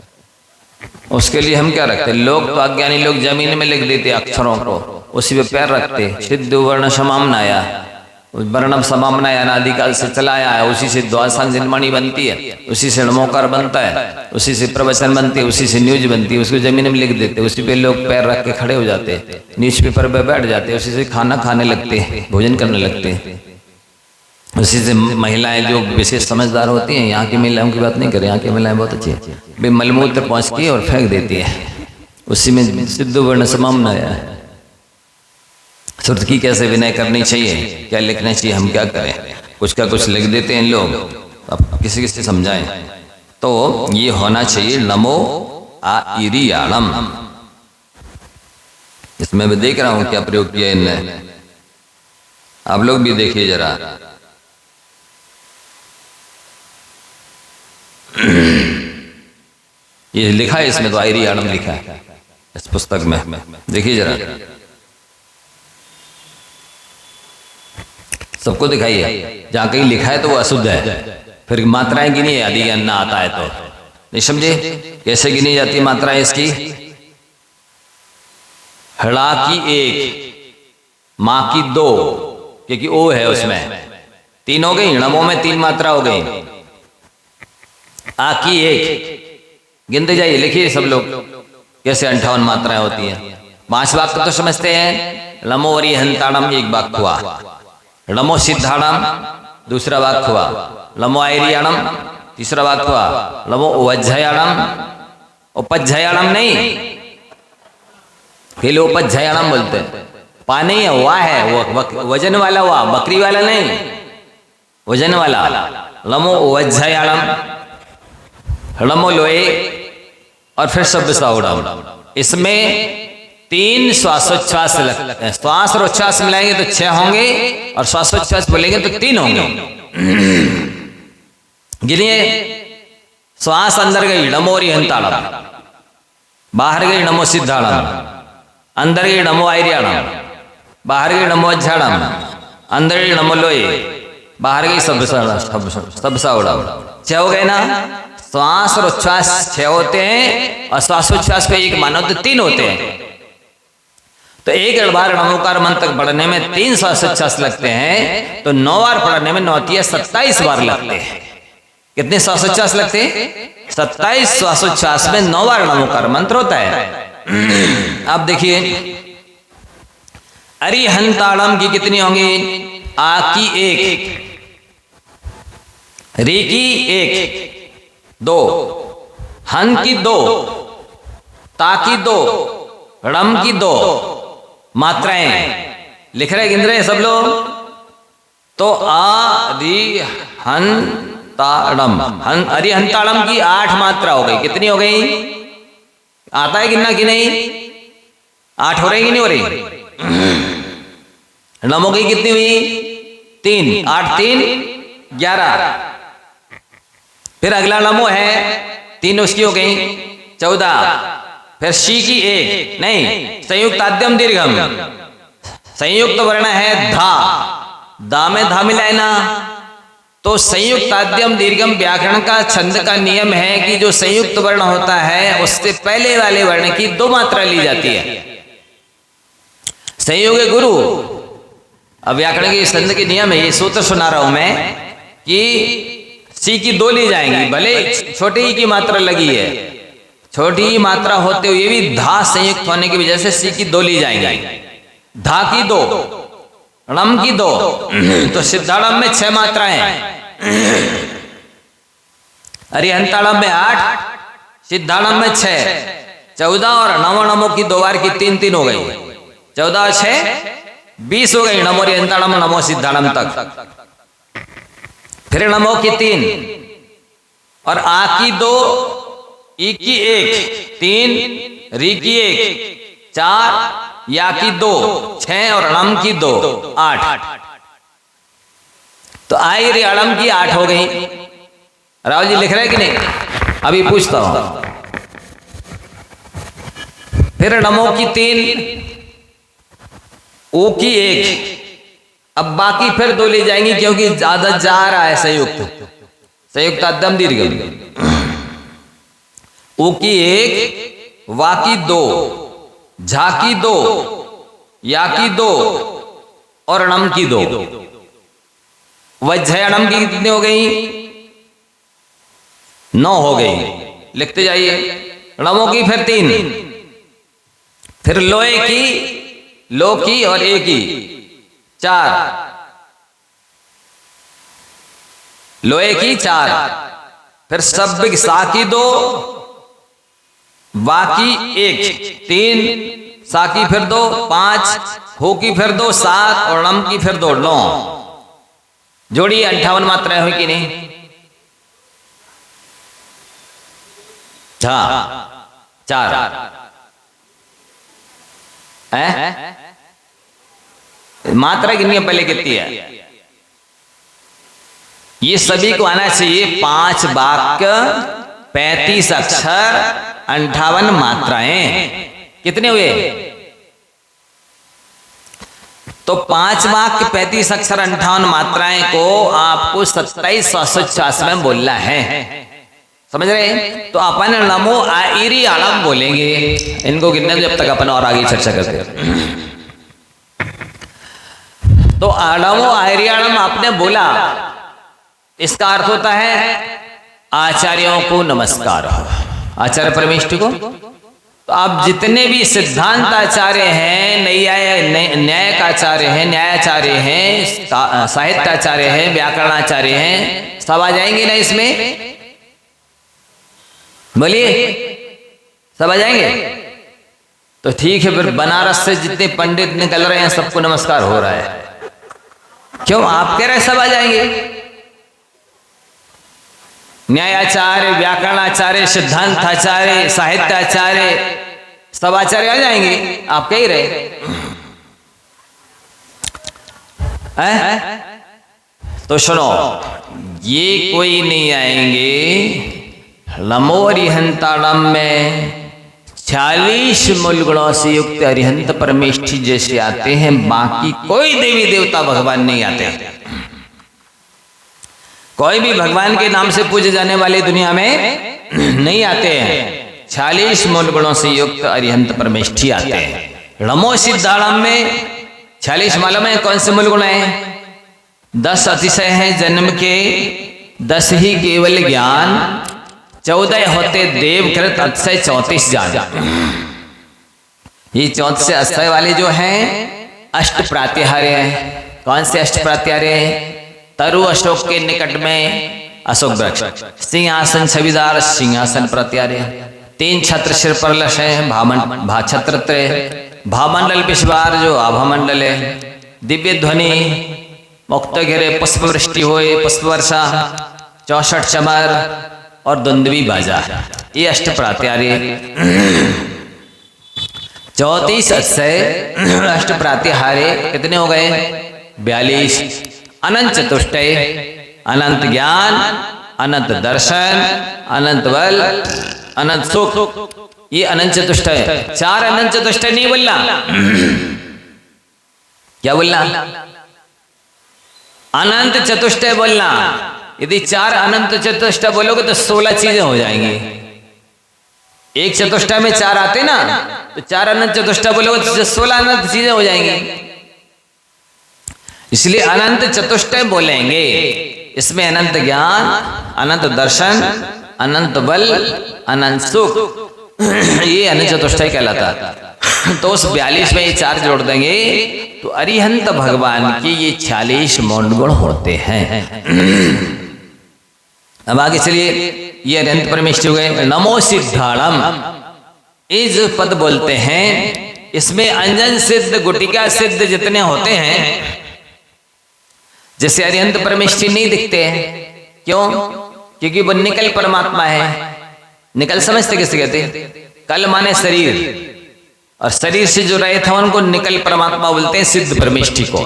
उसके लिए हम क्या रखते। लोग तो अज्ञानी लोग जमीन में लिख देते अक्षरों को, उसी पे पैर रखते। सिद्ध वर्ण समामनाया, वर्णम समामनाया अनादिकाल से चलाया है, उसी से द्वादशांग जिनमणि बनती है, उसी से नमोकार बनता है, उसी से प्रवचन बनती है, उसी से न्यूज बनती है। उसको जमीन में लिख देते, उसी पे लोग पैर रख के खड़े हो जाते, न्यूज पेपर पे बैठ जाते, उसी से खाना खाने लगते, भोजन करने लगते। उसी से महिलाएं जो विशेष समझदार होती हैं, यहाँ की महिलाओं की बात नहीं करें, यहाँ की महिलाएं बहुत अच्छी है, वे मलमूत्र पहुँच की और फेंक देती है, उसी में सिद्ध वर्ण समामनाया है। श्रुत की कैसे विनय करनी चाहिए, क्या लिखना चाहिए, हम क्या करें, कुछ का कुछ लिख देते हैं लोग। अब किसी किसी समझाएं तो ये होना चाहिए नमो आयरियाणम। इसमें मैं देख रहा हूं क्या प्रयोग किया इनने, आप लोग भी देखिए जरा। ये लिखा है इसमें, तो आयरियाणम लिखा है इस पुस्तक में, देखिए जरा, सबको दिखाइए। जहां कहीं लिखा है तो वो अशुद्ध है, फिर मात्राएं गिनी है, आदि ज्ञान ना आता है तो नहीं समझे कैसे गिनी जाती मात्राएं इसकी। हड़ा की 1, मां की 2, क्योंकि ओ है उसमें, 3 हो गई। नमो में 3 मात्रा हो गई। आ की 1, गिनते जाइए, लिखिए सब लोग कैसे 58 मात्राएं होती हैं। 5 वाक्य तो समझते हैं। नमो वरिहंताणम 1 वाक्य हुआ, नमो सिद्धाणम दूसरा वाक्य हुआ, नमो आयरियाणम तीसरा वाक्य हुआ, नमो उपज्जयाणम, उपज्जयाणम नहीं, के लोग उपज्जयाणम बोलते हैं, पा नहीं है, वाह है, वो वजन वाला वाह, बकरी वाला नहीं, वजन वाला। नमो उपज्जयाणम, नमो लोए, और फिर सब साउडम। इसमें 3 श्वासोच्छ्वास लगते हैं, श्वास और उच्छ्वास मिलाएंगे तो 6 होंगे, और श्वासोच्छ्वास बोलेंगे तो 3 होंगे। गिनिए, श्वास अंदर गई नमो वरिहंताणम, बाहर गई नमो सिद्धाणम, अंदर गई नमो आयरियाणम, बाहर गई नमो अज्झाणम, अंदर गई नमो लोए, बाहर गई सब साउडम। 6 हो गए ना। श्वास और उच्छ्वास 6 होते हैं, और श्वासोच्छ्वास को 1 मानो तो 3 होते हैं। तो 1 बार नमोकार मंत्र तक पढ़ने में 3 श्वासोच्छ्वास लगते हैं, तो 9 बार पढ़ने में 9 × 27 बार लगते हैं। कितने श्वासोच्छ्वास लगते हैं? 27 श्वासोच्छ्वास में 9 बार नमोकार मंत्र होता है। अब देखिए, अरिहंताणम की कितनी होंगी? आ की 1, री की 1, 2, हन की 2, ता की 2, रम की 2 मात्राएं लिख रहे, गिन रहे सब लोग। तो आ री हन ताड़म, हन अरिहंताड़म की 8 मात्रा हो गई। कितनी हो गई? आता है गिनना कि नहीं? 8 हो रही कि नहीं हो रही? नमो की कितनी हुई? 3, 8 3 11। फिर अगला नमो है 3, उसकी हो गई 14। फिर शी की 1 नहीं, संयुक्त आद्यम दीर्घम, संयुक्त वर्ण है धा, दा में धा मिलाए ना, तो संयुक्त आद्यम दीर्घम व्याकरण का छंद का नियम है कि जो संयुक्त वर्ण होता है उससे पहले वाले वर्ण की 2 मात्रा ली जाती है। संयोग गुरु, अब व्याकरण के छंद के नियम है, ये सूत्र सुना रहा हूं मैं कि सी की 2 ली जाएंगी, भले छोटी ही की मात्रा लगी है, छोटी ही मात्रा होते हुए भी धा संयुक्त होने की वजह से सी की 2 ली जाएंगी। धा की 2, णम की 2, तो सिद्धाड़म में 6 मात्राएं, अरिहंताड़म में 8, सिद्धाड़म में 6, 14 और नमो नमो की 2 बार की 3 हो गई, 14 और 6 20 हो गई। नमो अरिहंताड़म नमो सिद्धाड़म तक। फिर नमो की 3 और आ की 2, ई की 1, 3, री की 1, 4, या की 2, 6 और णम की 2, 8। तो आई रे अड़म की 8 हो गई। राहुल जी लिख रहे हैं कि नहीं? अभी पूछता हूं। फिर नमो की 3, ओ की 1। अब बाकी फिर 2 ले जाएंगी क्योंकि ज्यादा जा रहा है संयुक्त अद्यम दीर्घ। ओ की 1, वा की 2, झा की 2, या की 2 और णम की 2। वज्र णम की कितनी हो गई? 9 हो गई। लिखते जाइए। णमों की फिर 3, फिर लोए की, लो की और ए की 4, लोए की 4, फिर सब्बिक सा की 2, बाकी 1, 3, सा की फिर 2, 5, हो की फिर 2, 7 और णम की फिर 2, 9। जोड़ी 58 मात्राएं हुई कि नहीं? हाँ, 4 है। मात्रा कितनी है पहले कितनी है? ये सभी को आना चाहिए। 5 वाक्य, 35 अक्षर, 58 मात्राएं। कितने हुए? तो 5 वाक्य, 35 अक्षर, 58 मात्राएं को आपको 27 में बोलना है। समझ रहे हैं? तो अपन नमो आईरी आलम बोलेंगे। इनको कितने जब तक अपन और आगे चर्चा करते हैं। तो नमो आईरी आलम आपने बोला, इसका अर्थ होता है आचार्यों को नमस्कार। आचार्य परमेष्ठ को। तो आप जितने भी सिद्धांत आचार्य हैं, न्याय आचार्य हैं, न्यायाचार्य हैं, साहित्याचार्य हैं, व्याकरणाचार्य हैं, सब आ जाएंगे ना इसमें? बोलिए, सब आ जाएंगे? तो ठीक है, फिर बनारस से जितने पंडित निकल रहे हैं सबको नमस्कार हो रहा है। क्यों? आप कह रहे सब आ जाएंगे। न्यायाचार्य, व्याकरणाचार्य, सिद्धांताचार्य, साहित्याचार्य, सब आचार्य आ जाएंगे। आप कह ही रहे हैं? तो सुनो, ये कोई नहीं आएंगे। नमो अरिहंताड़म में 46 मूल गुणों से युक्त अरिहंत परमेष्ठी जैसे आते हैं, बाकी कोई देवी देवता भगवान नहीं आते। कोई भी भगवान के नाम से पूजे जाने वाले दुनिया में नहीं आते हैं। 46 मूल गुणों से युक्त अरिहंत परमेष्ठी आते हैं। नमो सिद्धाड़म में 46 मालूम है कौन से मूल गुण हैं? 10 अतिशय हैं जन्म के, 10 ही केवल ज्ञान, 14 होते देवकृत अतिशय, 34 जान। ये 34 से अतिशय वाले जो हैं अष्ट प्रात्याहार्य हैं। कौन से अष्ट प्रात्याहार्य हैं? तरु अशोक के निकट में अशोक वृक्ष, सिंहासन छविदार सिंहासन प्रत्यार्य, 3 छत्र सिर पर लश है, भाछत्र, भामंडल पिछवार जो आभामंडल है, दिव्य ध्वनि, मुक्त घेरे, पुष्प वृष्टि होए, पुष्प वर्षा, 64 चमर और दुंदवी बाजा। ये अष्ट प्रात्यार्य। 34 अक्षय अष्ट प्रात्याहार्य कितने हो गए? 42। अनंत चतुष्टय, अनंत ज्ञान, अनंत दर्शन, अनंत बल, अनंत सुख। ये अनंत चतुष्टय। 4 अनंत चतुष्टय नहीं बोलना। क्या बोलना? अनंत चतुष्टय बोलना। यदि 4 अनंत चतुष्टय बोलोगे तो 16 चीजें हो जाएंगी। एक चतुष्टय में 4 आते ना, तो 4 अनंत चतुष्टय बोलोगे तो 16 अनंत चीजें हो जाएंगी। इसलिए अनंत चतुष्टय बोलेंगे। इसमें अनंत ज्ञान, अनंत दर्शन, अनंत बल, अनंत सुख, ये अनंत चतुष्टय कहलाता है। तो उस 42 में ये 4 जोड़ देंगे तो अरिहंत भगवान के ये 46 मौन गुण होते हैं। अब आगे चलिए, ये अरिहंत परमेष्टि हो गए। नमो सिद्धाणम, ये जो पद बोलते हैं इसमें अंजन सिद्ध गुटिका सिद्ध जितने होते हैं, जैसे अरिहंत परमेष्टि नहीं दिखते हैं। क्यों? क्योंकि वो निकल परमात्मा है। निकल समझते किसे कहते? कल माने शरीर, और शरीर से जो रहे थे उनको निकल परमात्मा बोलते हैं, सिद्ध परमेष्टि को।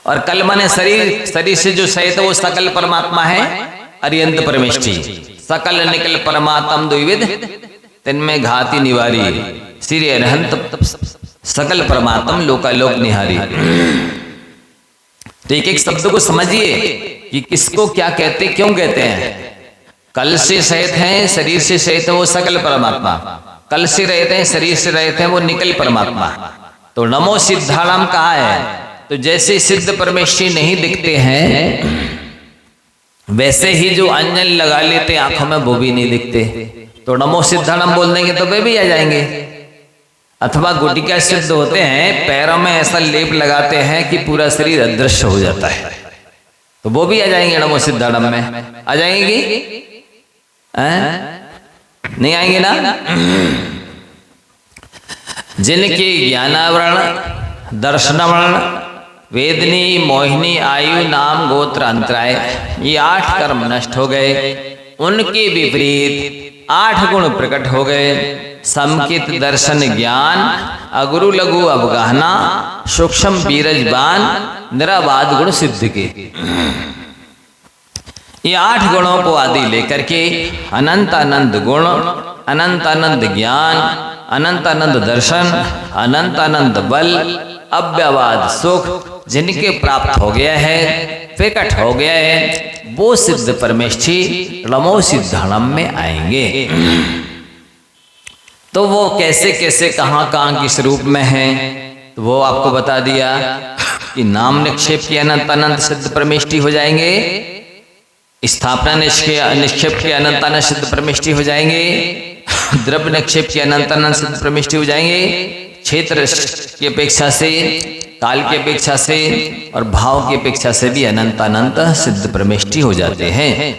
और कल माने शरीर, शरीर से जो सहित वो सकल परमात्मा है, अरिहंत परमेष्टि। सकल निकल परमात्म द्विविध, तिनमें घाति निवारी, श्री अरिहंत सकल परमात्म लोकालोक निहारी। तो एक एक शब्द को समझिए कि किसको क्या कहते, क्यों कहते हैं। कल से सहित हैं, शरीर से सहित है वो सकल परमात्मा। कल से रहते हैं, शरीर से रहते हैं वो निकल परमात्मा। तो नमो सिद्धाणाम कहा है, तो जैसे सिद्ध परमेष्टि नहीं दिखते हैं वैसे ही जो अंजन लगा लेते आंखों में वो भी नहीं दिखते। तो नमो सिद्धाणाम बोल देंगे तो वे भी आ जाएंगे। अथवा गुटिका सिद्ध होते हैं, पैरों में ऐसा लेप लगाते हैं कि पूरा शरीर अदृश्य हो जाता है, तो वो भी आ जाएंगे नमो सिद्धाणाम में। आ जाएंगे नहीं आएंगे ना? जिनके ज्ञानावरण, दर्शनावरण, वेदनी, मोहिनी, आयु, नाम, गोत्र, अंतराय, ये 8 कर्म नष्ट हो गए। उनके विपरीत 8 गुण प्रकट हो गए। समकित, दर्शन, ज्ञान, अगुरु लघु अवगाहना, सूक्ष्म बीरजबान, निराबाद गुण सिद्ध के। ये 8 गुणों को आदि लेकर के अनंत आनंद गुण, अनंत आनंद ज्ञान, अनंत आनंद दर्शन, अनंत आनंद बल, अव्यवाद सुख जिनके प्राप्त हो गया है, प्रकट हो गया है, वो सिद्ध परमेष्टि नमो सिद्धाणम में आएंगे। तो वो कैसे कैसे कहाँ कहाँ किस रूप में है, तो वो आपको बता दिया कि नाम निक्षेप के अनंत अनंत सिद्ध परमेष्टि हो जाएंगे, स्थापना निक्षेप के अनंत अनंत सिद्ध परमेष्टि हो जाएंगे, द्रव्य निक्षेप के अनंत अनंत सिद्ध परमेष्टि हो जाएंगे, क्षेत्र की अपेक्षा से, काल की अपेक्षा से और भाव की अपेक्षा से भी अनंत अनंत सिद्ध परमेष्टि हो जाते हैं।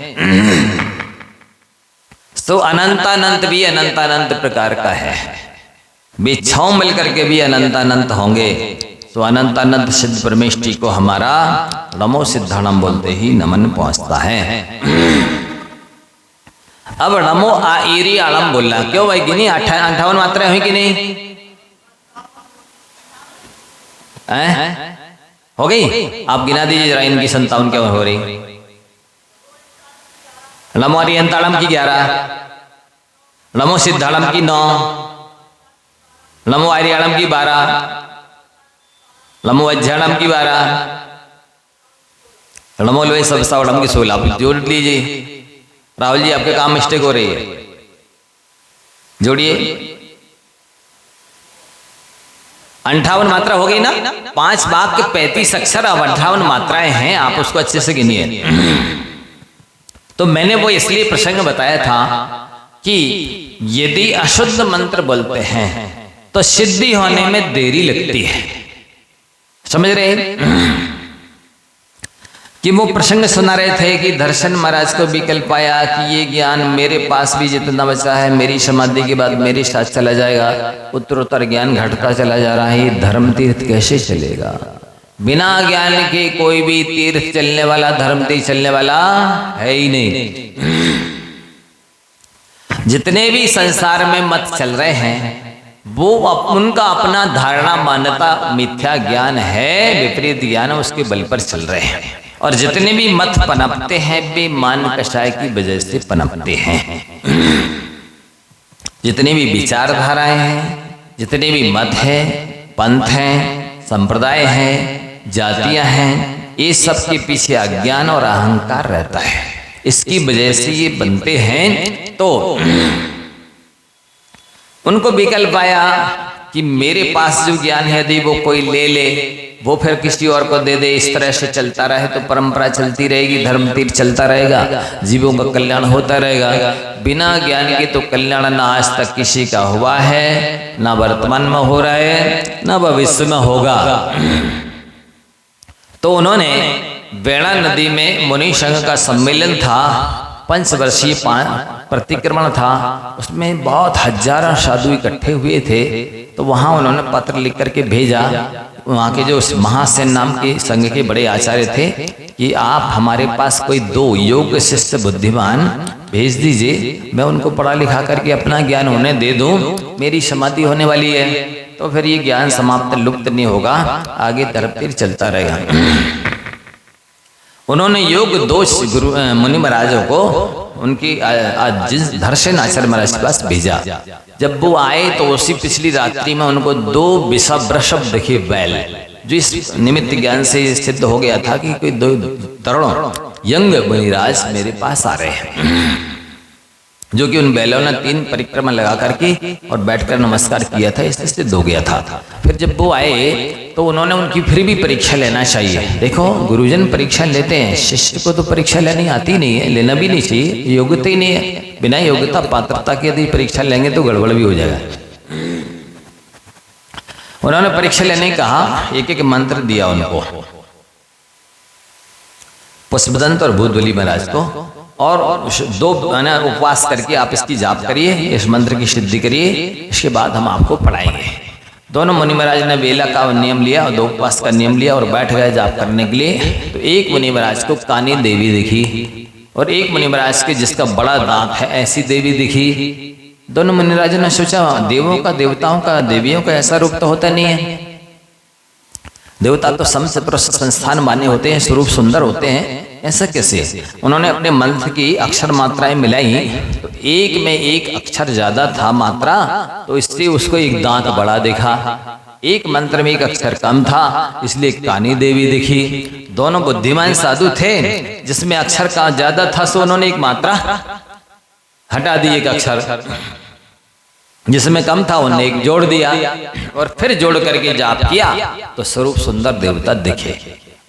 तो अनंत अनंत भी अनंत अनंत प्रकार का है, बिच्छाओं मिलकर के भी अनंत अनंत होंगे। तो अनंत अनंत सिद्ध परमेष्टि को हमारा नमो सिद्धाणम बोलते ही नमन पहुंचता है। अब नमो आईरी आलम बोलना, क्यों भाई गिनी 58 मात्राएं हुई कि नहीं? हो गई? आप गिना दीजिए जरा इनकी 57 क्यों हो रही। नमो अरिहंताणम की 11, नमो सिद्धाणम की 9, नमो आर्याणम की 12, नमो अज्ञाणम की 12, नमो लोहे सबसावड़म की 16। आप जोड़ लीजिए। राहुल जी आपके काम मिस्टेक हो रही है, जोड़िए। 58 मात्रा हो गई ना? 5 वाक्य 35 अक्षर, अब 58 मात्राएं हैं, आप उसको अच्छे से गिनिए। तो मैंने वो इसलिए प्रसंग बताया था कि यदि अशुद्ध मंत्र बोलते हैं तो सिद्धि होने में देरी लगती है। समझ रहे हैं कि वो प्रसंग सुना रहे थे कि दर्शन महाराज को विकल्प आया कि ये ज्ञान मेरे पास भी जितना बचा है, मेरी समाधि के बाद मेरे साथ चला जाएगा, उत्तरोत्तर ज्ञान घटता चला जा रहा है, ये धर्म तीर्थ कैसे चलेगा? बिना ज्ञान के कोई भी तीर्थ चलने वाला, धर्म तीर्थ चलने वाला है ही नहीं। जितने भी संसार में मत चल रहे हैं वो उनका अपना धारणा मान्यता मिथ्या ज्ञान है, विपरीत ज्ञान उसके बल पर चल रहे हैं। और जितने भी मत पनपते हैं वे मान कषाय की वजह से पनपते हैं। जितने भी विचारधाराएं हैं, जितने भी मत हैं, पंथ हैं, संप्रदाय हैं, जातियां हैं, ये सब के पीछे अज्ञान और अहंकार रहता है। इसकी वजह से ये बनते हैं। तो उनको विकल्प आया कि मेरे पास जो ज्ञान है यदि वो कोई ले ले, वो फिर किसी और को दे दे, इस तरह से चलता रहे तो परंपरा चलती रहेगी, धर्म तीर्थ चलता रहेगा, जीवों का कल्याण होता रहेगा। बिना ज्ञान के तो कल्याण ना आज तक किसी का हुआ है, ना वर्तमान में हो रहा है, ना भविष्य में होगा। तो उन्होंने वेणा नदी में मुनि संघ का सम्मेलन था, 5 वर्षीय प्रतिक्रमण था, उसमें बहुत हजारों साधु इकट्ठे हुए थे। तो वहाँ उन्होंने पत्र लिख करके भेजा, वहाँ के जो महासेन नाम के संघ के बड़े आचार्य थे, कि आप हमारे पास कोई 2 योग्य शिष्य बुद्धिमान भेज दीजिए, मैं उनको पढ़ा लिखा करके अपना ज्ञान उन्हें दे दूं, मेरी समाधि होने वाली है, तो फिर ये ज्ञान समाप्त लुप्त नहीं होगा, आगे तरफ फिर चलता रहेगा। उन्होंने योग 2 गुरु मुनि महाराजों को उनकी धर्षण आचार्य महाराज के पास भेजा। जब वो आए तो उसी पिछली रात्रि में उनको 2 वृषभ दिखे, बैल, जो इस निमित्त ज्ञान से सिद्ध हो गया था कि कोई 2 तरुण यंग मुनिराज मेरे पास आ रहे हैं, जो कि उन बैलों ने 3 परिक्रमा लगा करके और बैठकर नमस्कार किया था, इससे सिद्ध हो गया था। फिर जब वो आए तो उन्होंने उनकी फिर भी परीक्षा लेना चाहिए। देखो गुरुजन परीक्षा लेते हैं, शिष्य को तो परीक्षा लेनी आती नहीं है, लेना भी नहीं चाहिए, योग्यता ही नहीं है। बिना योग्यता पात्रता के यदि परीक्षा लेंगे तो गड़बड़ भी हो जाएगा। उन्होंने परीक्षा लेने कहा, एक मंत्र दिया उनको, पुष्पदंत और भूतबली महाराज को, और 2 उपवास करके आप इसकी जाप करिए, इस मंत्र की सिद्धि करिए, इसके बाद हम आपको पढ़ाएंगे। दोनों मुनि महाराज ने वेला का नियम लिया और 2 उपवास का नियम लिया और बैठ गए जाप करने के लिए। तो एक मुनि महाराज को कानी देवी दिखी और एक मुनि महाराज के जिसका बड़ा दांत है ऐसी देवी दिखी। दोनों मुनि महाराजों ने सोचा, देवों का, देवताओं का, देवियों का ऐसा रूप तो होता नहीं है, देवता तो समस्त संस्थान माने होते हैं, स्वरूप सुंदर होते हैं, ऐसा कैसे? उन्होंने अपने मंत्र की अक्षर मात्राएं मिलाई, तो एक में एक अक्षर ज्यादा था मात्रा, तो इससे उसको एक दांत बड़ा देखा। एक मंत्र में एक अक्षर कम था, इसलिए कानी देवी दिखी। दोनों बुद्धिमान साधु थे, जिसमें अक्षर का ज्यादा था सो उन्होंने एक मात्रा हटा दी, एक अक्षर जिसमें कम था उन्होंने एक जोड़ दिया, और फिर जोड़ करके जाप किया तो स्वरूप सुंदर देवता दिखे।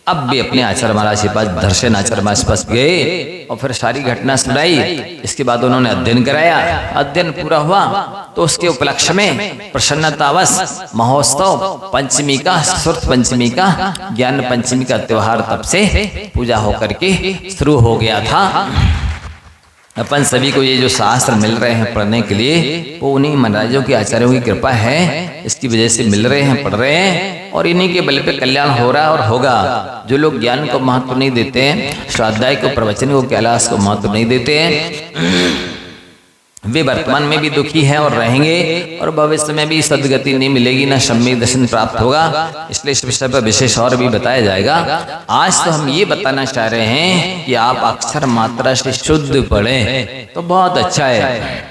अब भी अपने आचार्य महाराज के पास, दर्शन आचार्य महाराज के पास गए और फिर सारी घटना सुनाई। इसके बाद उन्होंने अध्ययन कराया, अध्ययन पूरा हुआ तो उसके उपलक्ष्य में प्रसन्नतावश महोत्सव पंचमी का, सुर्त पंचमी का, ज्ञान पंचमी का त्योहार तब से पूजा होकर के शुरू हो गया था। अपन सभी को ये जो शास्त्र मिल रहे हैं पढ़ने के लिए, वो उन्हीं महाराजों की, आचार्यों की कृपा है, इसकी वजह से मिल रहे हैं, पढ़ रहे हैं, और इन्हीं के बल पे कल्याण हो रहा है और होगा। जो लोग ज्ञान को महत्व नहीं देते हैं, स्वाध्याय को, प्रवचन को, कैलाश को महत्व नहीं देते हैं, वे वर्तमान में भी दुखी हैं और रहेंगे, और भविष्य में भी सदगति नहीं मिलेगी, ना सम्यक दर्शन प्राप्त होगा। इसलिए इस विषय पर विशेष और भी बताया जाएगा। आज तो हम ये बताना चाह रहे हैं कि आप अक्षर मात्रा से शुद्ध पढ़ें तो बहुत अच्छा है,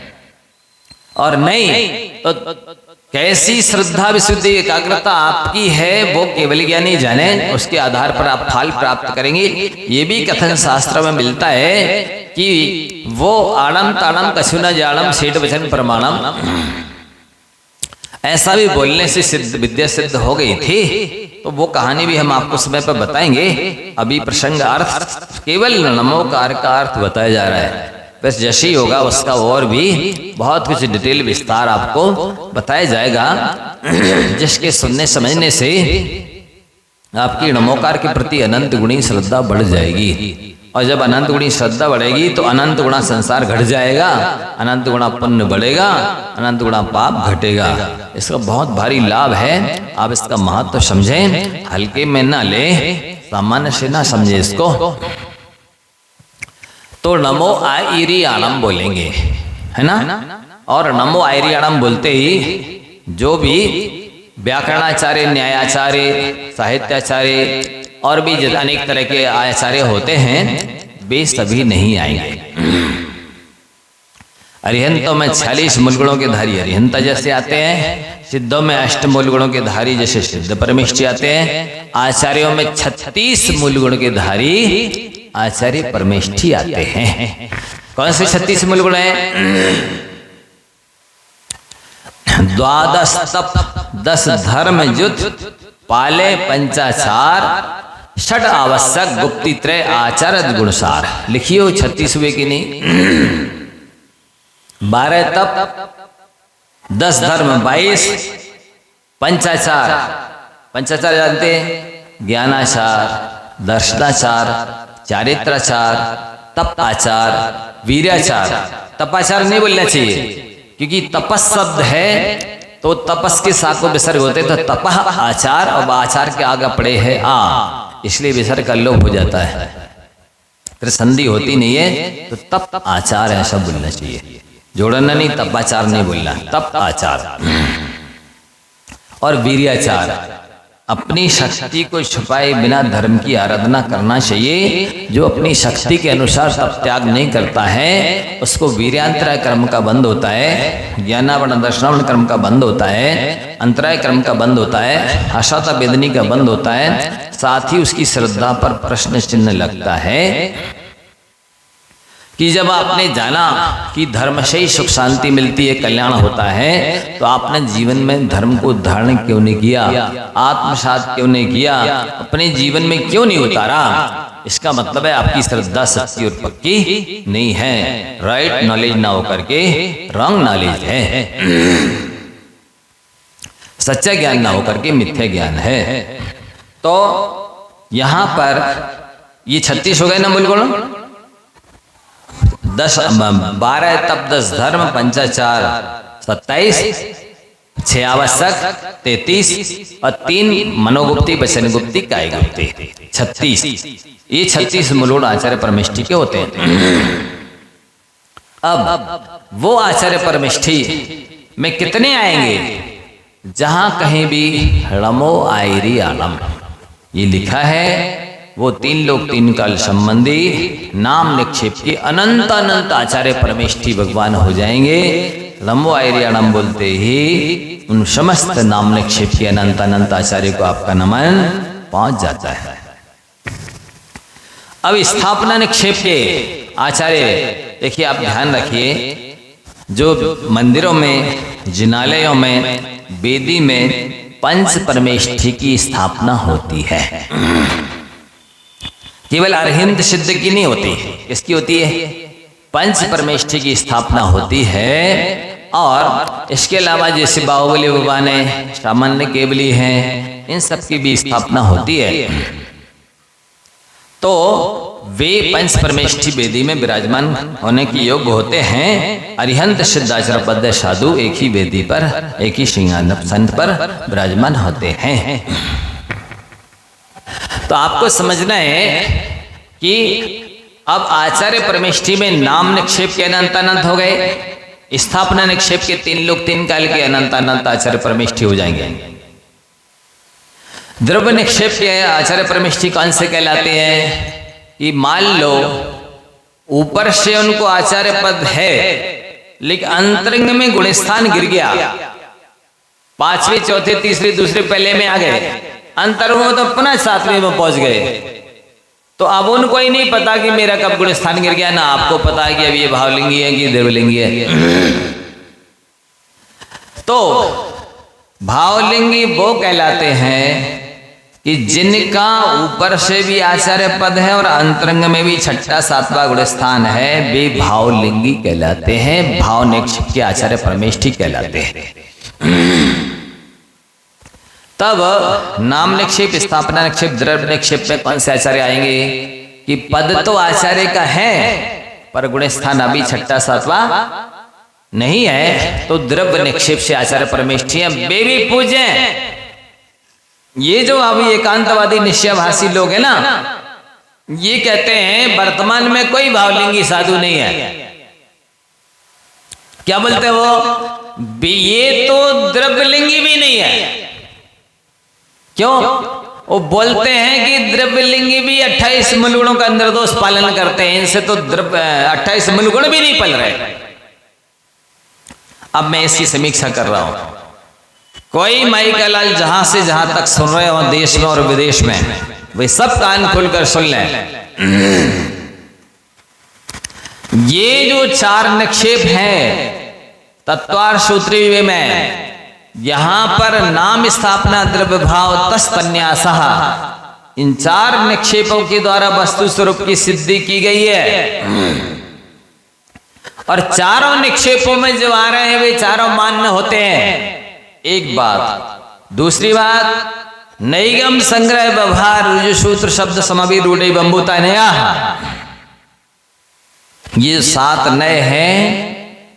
और नहीं तो कैसी श्रद्धा विशुद्धि एकाग्रता आपकी है वो केवल ज्ञानी जाने, उसके आधार पर आप फल प्राप्त करेंगे। ये भी कथन शास्त्र में मिलता है कि वो आड़म ताड़म कछु न जाड़म सेठ वचन प्रमाणम, ऐसा भी बोलने से सिद्ध विद्या सिद्ध हो गई थी। तो वो कहानी भी हम आपको समय पर बताएंगे। अभी प्रसंग अर्थ केवल नमोकार का अर्थ बताया जा रहा है, बस जैसे ही होगा उसका और भी बहुत कुछ डिटेल विस्तार आपको बताया जाएगा, जिसके सुनने समझने से आपकी नमोकार के प्रति अनंत गुणी श्रद्धा बढ़ जाएगी। और जब अनंत गुणी श्रद्धा बढ़ेगी तो अनंत गुणा संसार घट जाएगा, अनंत गुणा पुण्य बढ़ेगा, अनंत गुणा पाप घटेगा। इसका बहुत भारी लाभ है। आप इसका महत्व समझें, हल्के में ना ले, सामान्य से ना समझे इसको। तो नमो आईरियाणम बोलेंगे, है ना, और नमो आईरियाणम बोलते ही जो भी व्याकरणाचार्य, न्यायाचार्य, साहित्याचार्य और भी अनेक तरह के आचार्य होते हैं, वे सभी नहीं आएंगे। अरिहंतों में 46 मूल गुणों के धारी अरिहंता जैसे आते हैं, सिद्धों में 8 मूल गुणों के धारी जैसे सिद्ध परमेष्ठी आते हैं, आचार्यों में 36 मूल गुण के धारी आचार्य परमेष्ठी आते हैं। कौन से 36 मूल गुण हैं? 12 तप, 10 धर्म, युद्ध, पाले पंचाचार षट आवश्यक गुप्ति त्रय आचार गुणसार। लिखियो 36 हुए कि नहीं? 12 तप, 10 धर्म, 22 पंचाचार। पंचाचार जानते हैं? ज्ञानाचार, दर्शनाचार, चारित्राचार, तपाचार, वीर्याचार। तपाचार नहीं बोलना चाहिए क्योंकि तपस शब्द है तो तपस के साथ को विसर्ग होते तो तपह आचार और आचार के आगे पड़े है आ, इसलिए विसर्ग का लोप हो जाता है, फिर संधि होती नहीं है तो तप आचार ऐसा बोलना चाहिए, जोड़ना नहीं, तपाचार नहीं बोलना, तप आचार। और वीर्याचार, अपनी शक्ति को छुपाए बिना धर्म की आराधना करना चाहिए। जो अपनी शक्ति के अनुसार तप त्याग नहीं करता है उसको वीर्यांतराय कर्म का बंध होता है, ज्ञानावरण दर्शनावरण कर्म का बंध होता है, अंतराय कर्म का बंध होता है, आशाता वेदनी का बंध होता है, साथ ही उसकी श्रद्धा पर प्रश्न चिन्ह लगता है कि जब आपने जाना कि धर्म से ही सुख शांति मिलती है, कल्याण होता है, तो आपने जीवन में धर्म को धारण क्यों नहीं किया, आत्मसात क्यों नहीं किया, अपने जीवन में क्यों नहीं उतारा? इसका मतलब है आपकी श्रद्धा सच्ची और पक्की नहीं है, राइट नॉलेज ना होकर के रॉन्ग नॉलेज है, सच्चा ज्ञान ना होकर के मिथ्या ज्ञान है। तो यहां पर ये 36 हो गए ना मूल गुण, 12 तप, 10 धर्म, पंचाचार 27, 6 आवश्यक 33 और 3 मनोगुप्ति, वचन गुप्ति, काय गुप्ति 36। ये 36 मूल आचार्य परमेष्ठी के होते हैं। अब वो आचार्य परमेष्ठी में कितने आएंगे? जहां कहीं भी णमो आयरी आलम ये लिखा है वो 3 लोक 3 काल संबंधी नाम निक्षेप के अनंत अनंत आचार्य परमेष्ठी भगवान हो जाएंगे। लंबो आयरियाणम बोलते ही उन समस्त नाम निक्षेप के अनंत अनंत आचार्य को आपका नमन पहुंच जाता है। अब स्थापना निक्षेप के आचार्य देखिए, आप ध्यान रखिए, जो मंदिरों में, जिनालयों में, वेदी में पंच परमेष्ठी की स्थापना होती है, केवल अरहिंद सिद्ध की नहीं होती, किसकी होती है? पंच परमेष्ठी की स्थापना होती है। और इसके अलावा जैसे बाहुबली बाबा ने, सामान्य केवली हैं, इन सब की भी स्थापना होती है। तो वे पंच परमेष्ठी वेदी में विराजमान होने के योग्य होते हैं। अरिहंत सिद्धाचार्य पद साधु एक ही वेदी पर, एक ही सिंहासन पर विराजमान होते हैं। तो आपको समझना है कि अब आचार्य परमेष्ठी में नाम निक्षेप के अनंत अनंत हो गए, स्थापना निक्षेप के 3 लोक 3 काल के अनंत अनंत आचार्य परमेष्ठी हो जाएंगे। द्रव्य निक्षेप के आचार्य परमेष्ठी कौन से कहलाते हैं? कि मान लो ऊपर से उनको आचार्य पद है लेकिन अंतरंग में गुणस्थान गिर गया, 5वीं, 4थे, 3री, 2रे पहले में आ गए, अंतरंग में तो पुनः 7वीं में पहुंच गए। तो अब उनको ही नहीं पता कि मेरा कब गुणस्थान गिर गया, ना आपको पता है कि अब ये भावलिंगी है कि देवलिंगी है। तो भावलिंगी वो कहलाते हैं कि जिनका ऊपर से भी आचार्य पद है और अंतरंग में भी 6ठा 7वां गुणस्थान है, वे भावलिंगी कहलाते हैं, भाव निक्षेप के आचार्य परमेष्ठी कहलाते हैं। तब नाम निक्षेप, स्थापना निक्षेप, द्रव्य निक्षेप में कौन से आचार्य आएंगे? कि पद तो आचार्य का है पर गुणस्थान अभी 6ठा 7वां नहीं है, तो द्रव्य निक्षेप से आचार्य परमेष्ठी है, वे भी पूज्य। ये जो अभी एकांतवादी निश्चयभाषी लोग हैं ना, ये कहते हैं वर्तमान में कोई भावलिंगी साधु नहीं है। क्या बोलते वो? ये तो द्रव्यलिंगी भी नहीं है। क्यों? वो बोलते हैं कि द्रव्यलिंगी भी 28 मूलगुणों का निर्दोष पालन करते हैं, इनसे तो 28 मूलगुण भी नहीं पल रहे। अब मैं इसकी समीक्षा कर रहा हूं, कोई माई का लाल जहां से जहां तक सुन रहे हो देश में और विदेश में, वे सब कान खोलकर सुन लें। ये जो 4 निक्षेप हैं तत्वार सूत्री में, यहाँ पर नाम स्थापना द्रव्य भाव तस् पन्यासः, इन 4 निक्षेपों के द्वारा वस्तु स्वरूप की सिद्धि की गई है। और चारों निक्षेपों में जो आ रहे हैं वे चारों मान्य होते हैं। एक बात। दूसरी बात, नैगम संग्रह व्यवहार रुजु सूत्र शब्द समवि रूढ़ बंबूता नया, ये 7 नए हैं।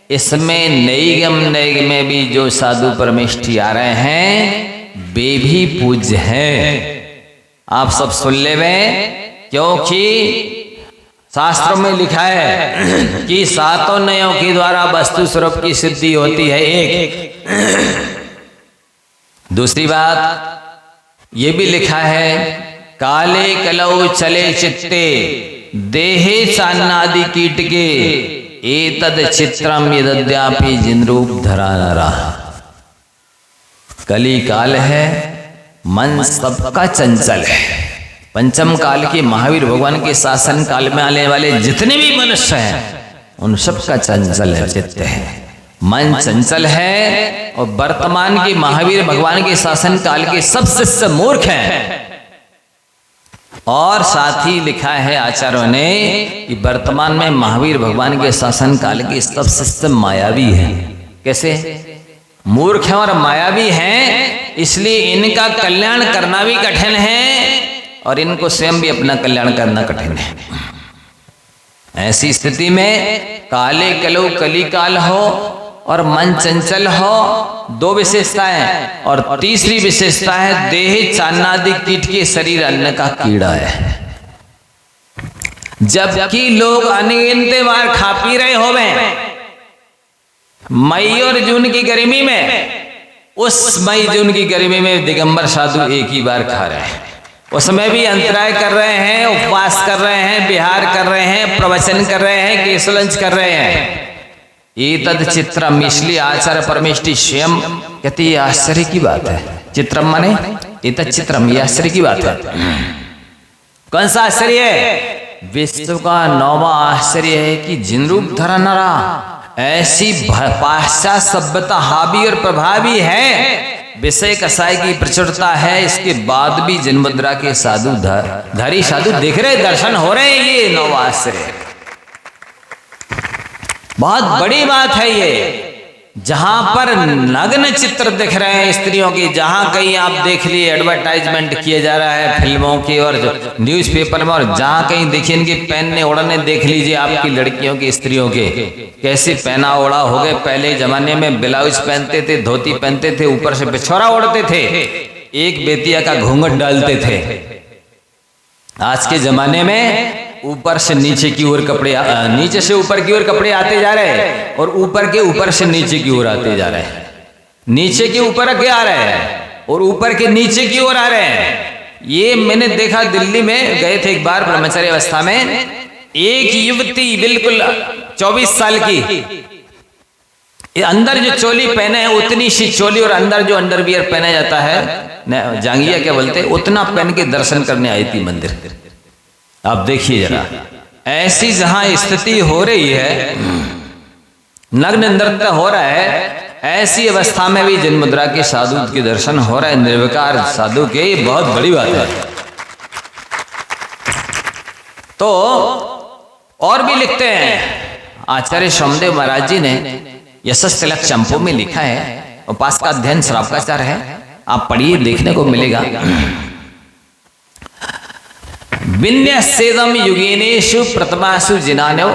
इसमें नैगम नैग में भी जो साधु परमेष्ठी आ रहे हैं वे भी पूज्य हैं। आप सब सुन ले में, क्योंकि शास्त्रों में लिखा है कि 7 नयों के द्वारा वस्तु स्वरूप की सिद्धि होती है। एक दूसरी बात ये भी लिखा है, काले कलौ चले चित्ते देहे चान्नादि कीट के एतद चित्रम यद्यापि जिनरूप धरा नरा। कली काल है, मन सबका चंचल है। पंचम काल के महावीर भगवान के शासन काल में आने वाले जितने भी मनुष्य हैं उन सबका चंचल है, चित्त है, मन चंचल है। और वर्तमान के महावीर भगवान के शासन काल के सब शिष्य मूर्ख हैं। और साथ ही लिखा है आचार्यों ने कि वर्तमान में महावीर भगवान के शासन काल के सब शिष्य मायावी हैं। कैसे? मूर्ख हैं और मायावी हैं, इसलिए इनका कल्याण करना भी कठिन है और इनको स्वयं भी अपना कल्याण करना कठिन है। ऐसी स्थिति में काले कलो कली काल हो और मन चंचल हो, 2 विशेषताएं। और तीसरी विशेषता है देह चान्नादि कीट के शरीर अन्न का कीड़ा है। जबकि लोग अनगिनत बार खा पी रहे होवे मई और जून की गर्मी में, उस मई जून की गर्मी में दिगंबर साधु एक ही बार खा रहे हैं। उसमें भी अंतराय कर रहे हैं, उपवास कर रहे हैं, विहार कर रहे हैं, प्रवचन कर रहे हैं, केशलंच कर रहे हैं। एतद चित्रम, इसलिए आचार्य परमेष्ठी स्वयं कहते ये आश्चर्य की बात है। चित्रम माने एतद चित्रम, ये आश्चर्य की बात है। कौन सा आश्चर्य है? विश्व का 9वां आश्चर्य है कि जिनरूप धरा नरा। ऐसी पाश्चात्य सभ्यता हावी और प्रभावी है, विषय कसाई की प्रचुरता है, इसके बाद भी जिनमुद्रा के साधु धारी साधु दिख रहे, दर्शन हो रहे हैं। ये 9वां आश्चर्य है, बहुत बड़ी बात है ये। जहां पर नग्न चित्र दिख रहे हैं स्त्रियों की, जहां कहीं आप देख लिए एडवर्टाइजमेंट किए जा रहा है फिल्मों की और न्यूज़पेपर में, और जहां कहीं देखिए इनके पहनने ओढ़ने देख लीजिए आपकी लड़कियों की, स्त्रियों के कैसे पहना ओढ़ा हो गए। पहले जमाने में ब्लाउज पहनते थे, धोती पहनते थे, ऊपर से बिछौरा ओढ़ते थे, एक बेतिया का घूंघट डालते थे। आज के जमाने में ऊपर से नीचे की ओर कपड़े, नीचे से ऊपर की ओर कपड़े आते जा रहे हैं और ऊपर के ऊपर से नीचे की ओर आते जा रहे हैं। नीचे के ऊपर के आ रहे हैं और ऊपर के नीचे की ओर आ रहे हैं। ये मैंने देखा, दिल्ली में गए थे एक बार ब्रह्मचर्य अवस्था में, एक युवती बिल्कुल 24 साल की, अंदर जो चोली पहने हैं उतनी सी चोली और अंदर जो अंडरवियर पहना जाता है, जांगिया क्या बोलते हैं, उतना पहन के दर्शन करने आई थी मंदिर। आप देखिए जरा, ऐसी जहां स्थिति हो रही है, नग्न नृत्य हो रहा है, ऐसी अवस्था में भी जिनमुद्रा के साधु के दर्शन हो रहा है, निर्विकार साधु के, ये बहुत बड़ी बात है। तो और भी लिखते हैं आचार्य सोमदेव महाराज जी ने यशस तिलक चंपू में लिखा है, उपास का अध्ययन श्रावकाचार है, आप पढ़िए, देखने को मिलेगा। विन्यसेदम युगेनेषु प्रथमासु जिनानो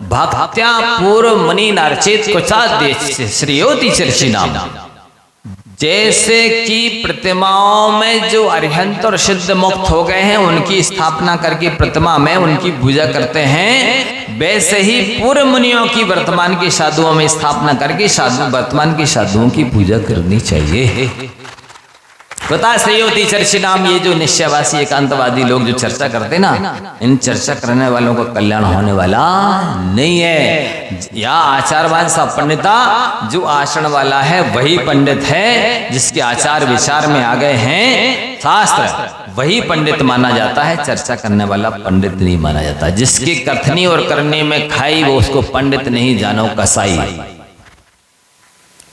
भक्त्या पूर्व मुनि नार्चित कुचाद्य श्रेयोति चर्चिनाम। जैसे कि प्रतिमाओं में जो अरिहंत और सिद्ध मुक्त हो गए हैं उनकी स्थापना करके प्रतिमा में उनकी पूजा करते हैं, वैसे ही पूर्व मुनियों की वर्तमान के साधुओं में स्थापना करके वर्तमान के साधुओं की पूजा करनी चाहिए। बता श्रेयोति चर्चिनाम, ये जो निश्चयवासी एकांतवादी लोग जो चर्चा करते ना, इन चर्चा करने वालों का कल्याण होने वाला नहीं है। या आचारवान सा पंडिता, जो आचरण वाला है वही पंडित है, जिसके आचार विचार में आ गए हैं शास्त्र, वही पंडित माना जाता है। चर्चा करने वाला पंडित नहीं माना जाता। जिसकी कथनी और करने में खाई वो उसको पंडित नहीं जानो कसाई।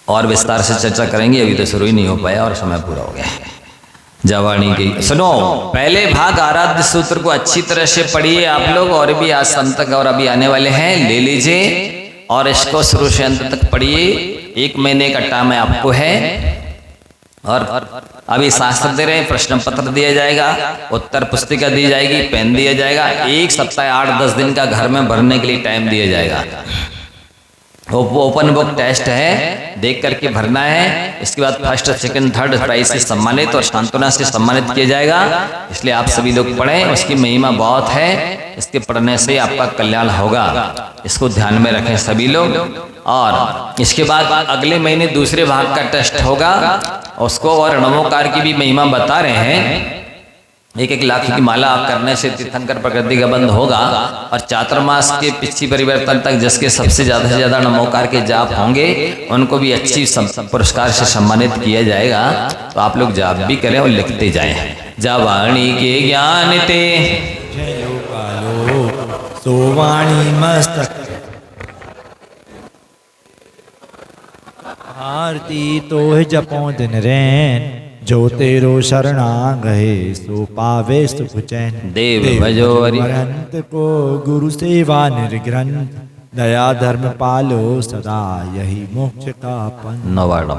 और विस्तार से चर्चा करेंगे, अभी तो शुरू ही नहीं हो पाया और समय पूरा हो गया। जवानी की सुनो, पहले भाग आराध्य सूत्र को अच्छी तरह से पढ़िए आप लोग, और भी आज संत तक और अभी आने वाले हैं, ले लीजिए और इसको शुरू से अंत तक पढ़िए। 1 महीने का टाइम आपको है, और अभी शास्त्र दे रहे हैं, प्रश्न पत्र दिया जाएगा, उत्तर पुस्तिका दी जाएगी, पेन दिया जाएगा, 1 सप्ताह 8-10 दिन का घर में भरने के लिए टाइम दिया जाएगा। ओपन बुक टेस्ट है, देख करके भरना है। इसके बाद फर्स्ट सेकंड थर्ड प्राइज से सम्मानित और सांत्वना से सम्मानित किया जाएगा। इसलिए आप सभी लोग पढ़ें, उसकी महिमा बहुत है, इसके पढ़ने से आपका कल्याण होगा, इसको ध्यान में रखें सभी लोग। और इसके बाद अगले महीने दूसरे भाग का टेस्ट होगा, उसको और नमोकार की भी महिमा बता रहे हैं। 1-1 लाख की माला आप करने से तीर्थंकर प्रकृति का बंध होगा, और चातुर्मास के पिछली परिवर्तन तक जिसके सबसे ज्यादा से ज्यादा नमोकार के जाप होंगे उनको भी अच्छी पुरस्कार से सम्मानित किया जाएगा। तो आप लोग जाप भी करें और लिखते जाएं। जावाणी के ज्ञान ते जयो कालो सोवाणी मस्तक आरती तो जपो दिन रैन, जो तेरो शरणा गए सो पावे सुख चैन। देव भजो अनंत को गुरु सेवा निर्ग्रंथ, दया धर्म पालो सदा यही मोक्ष का पंथ। नवाड़ा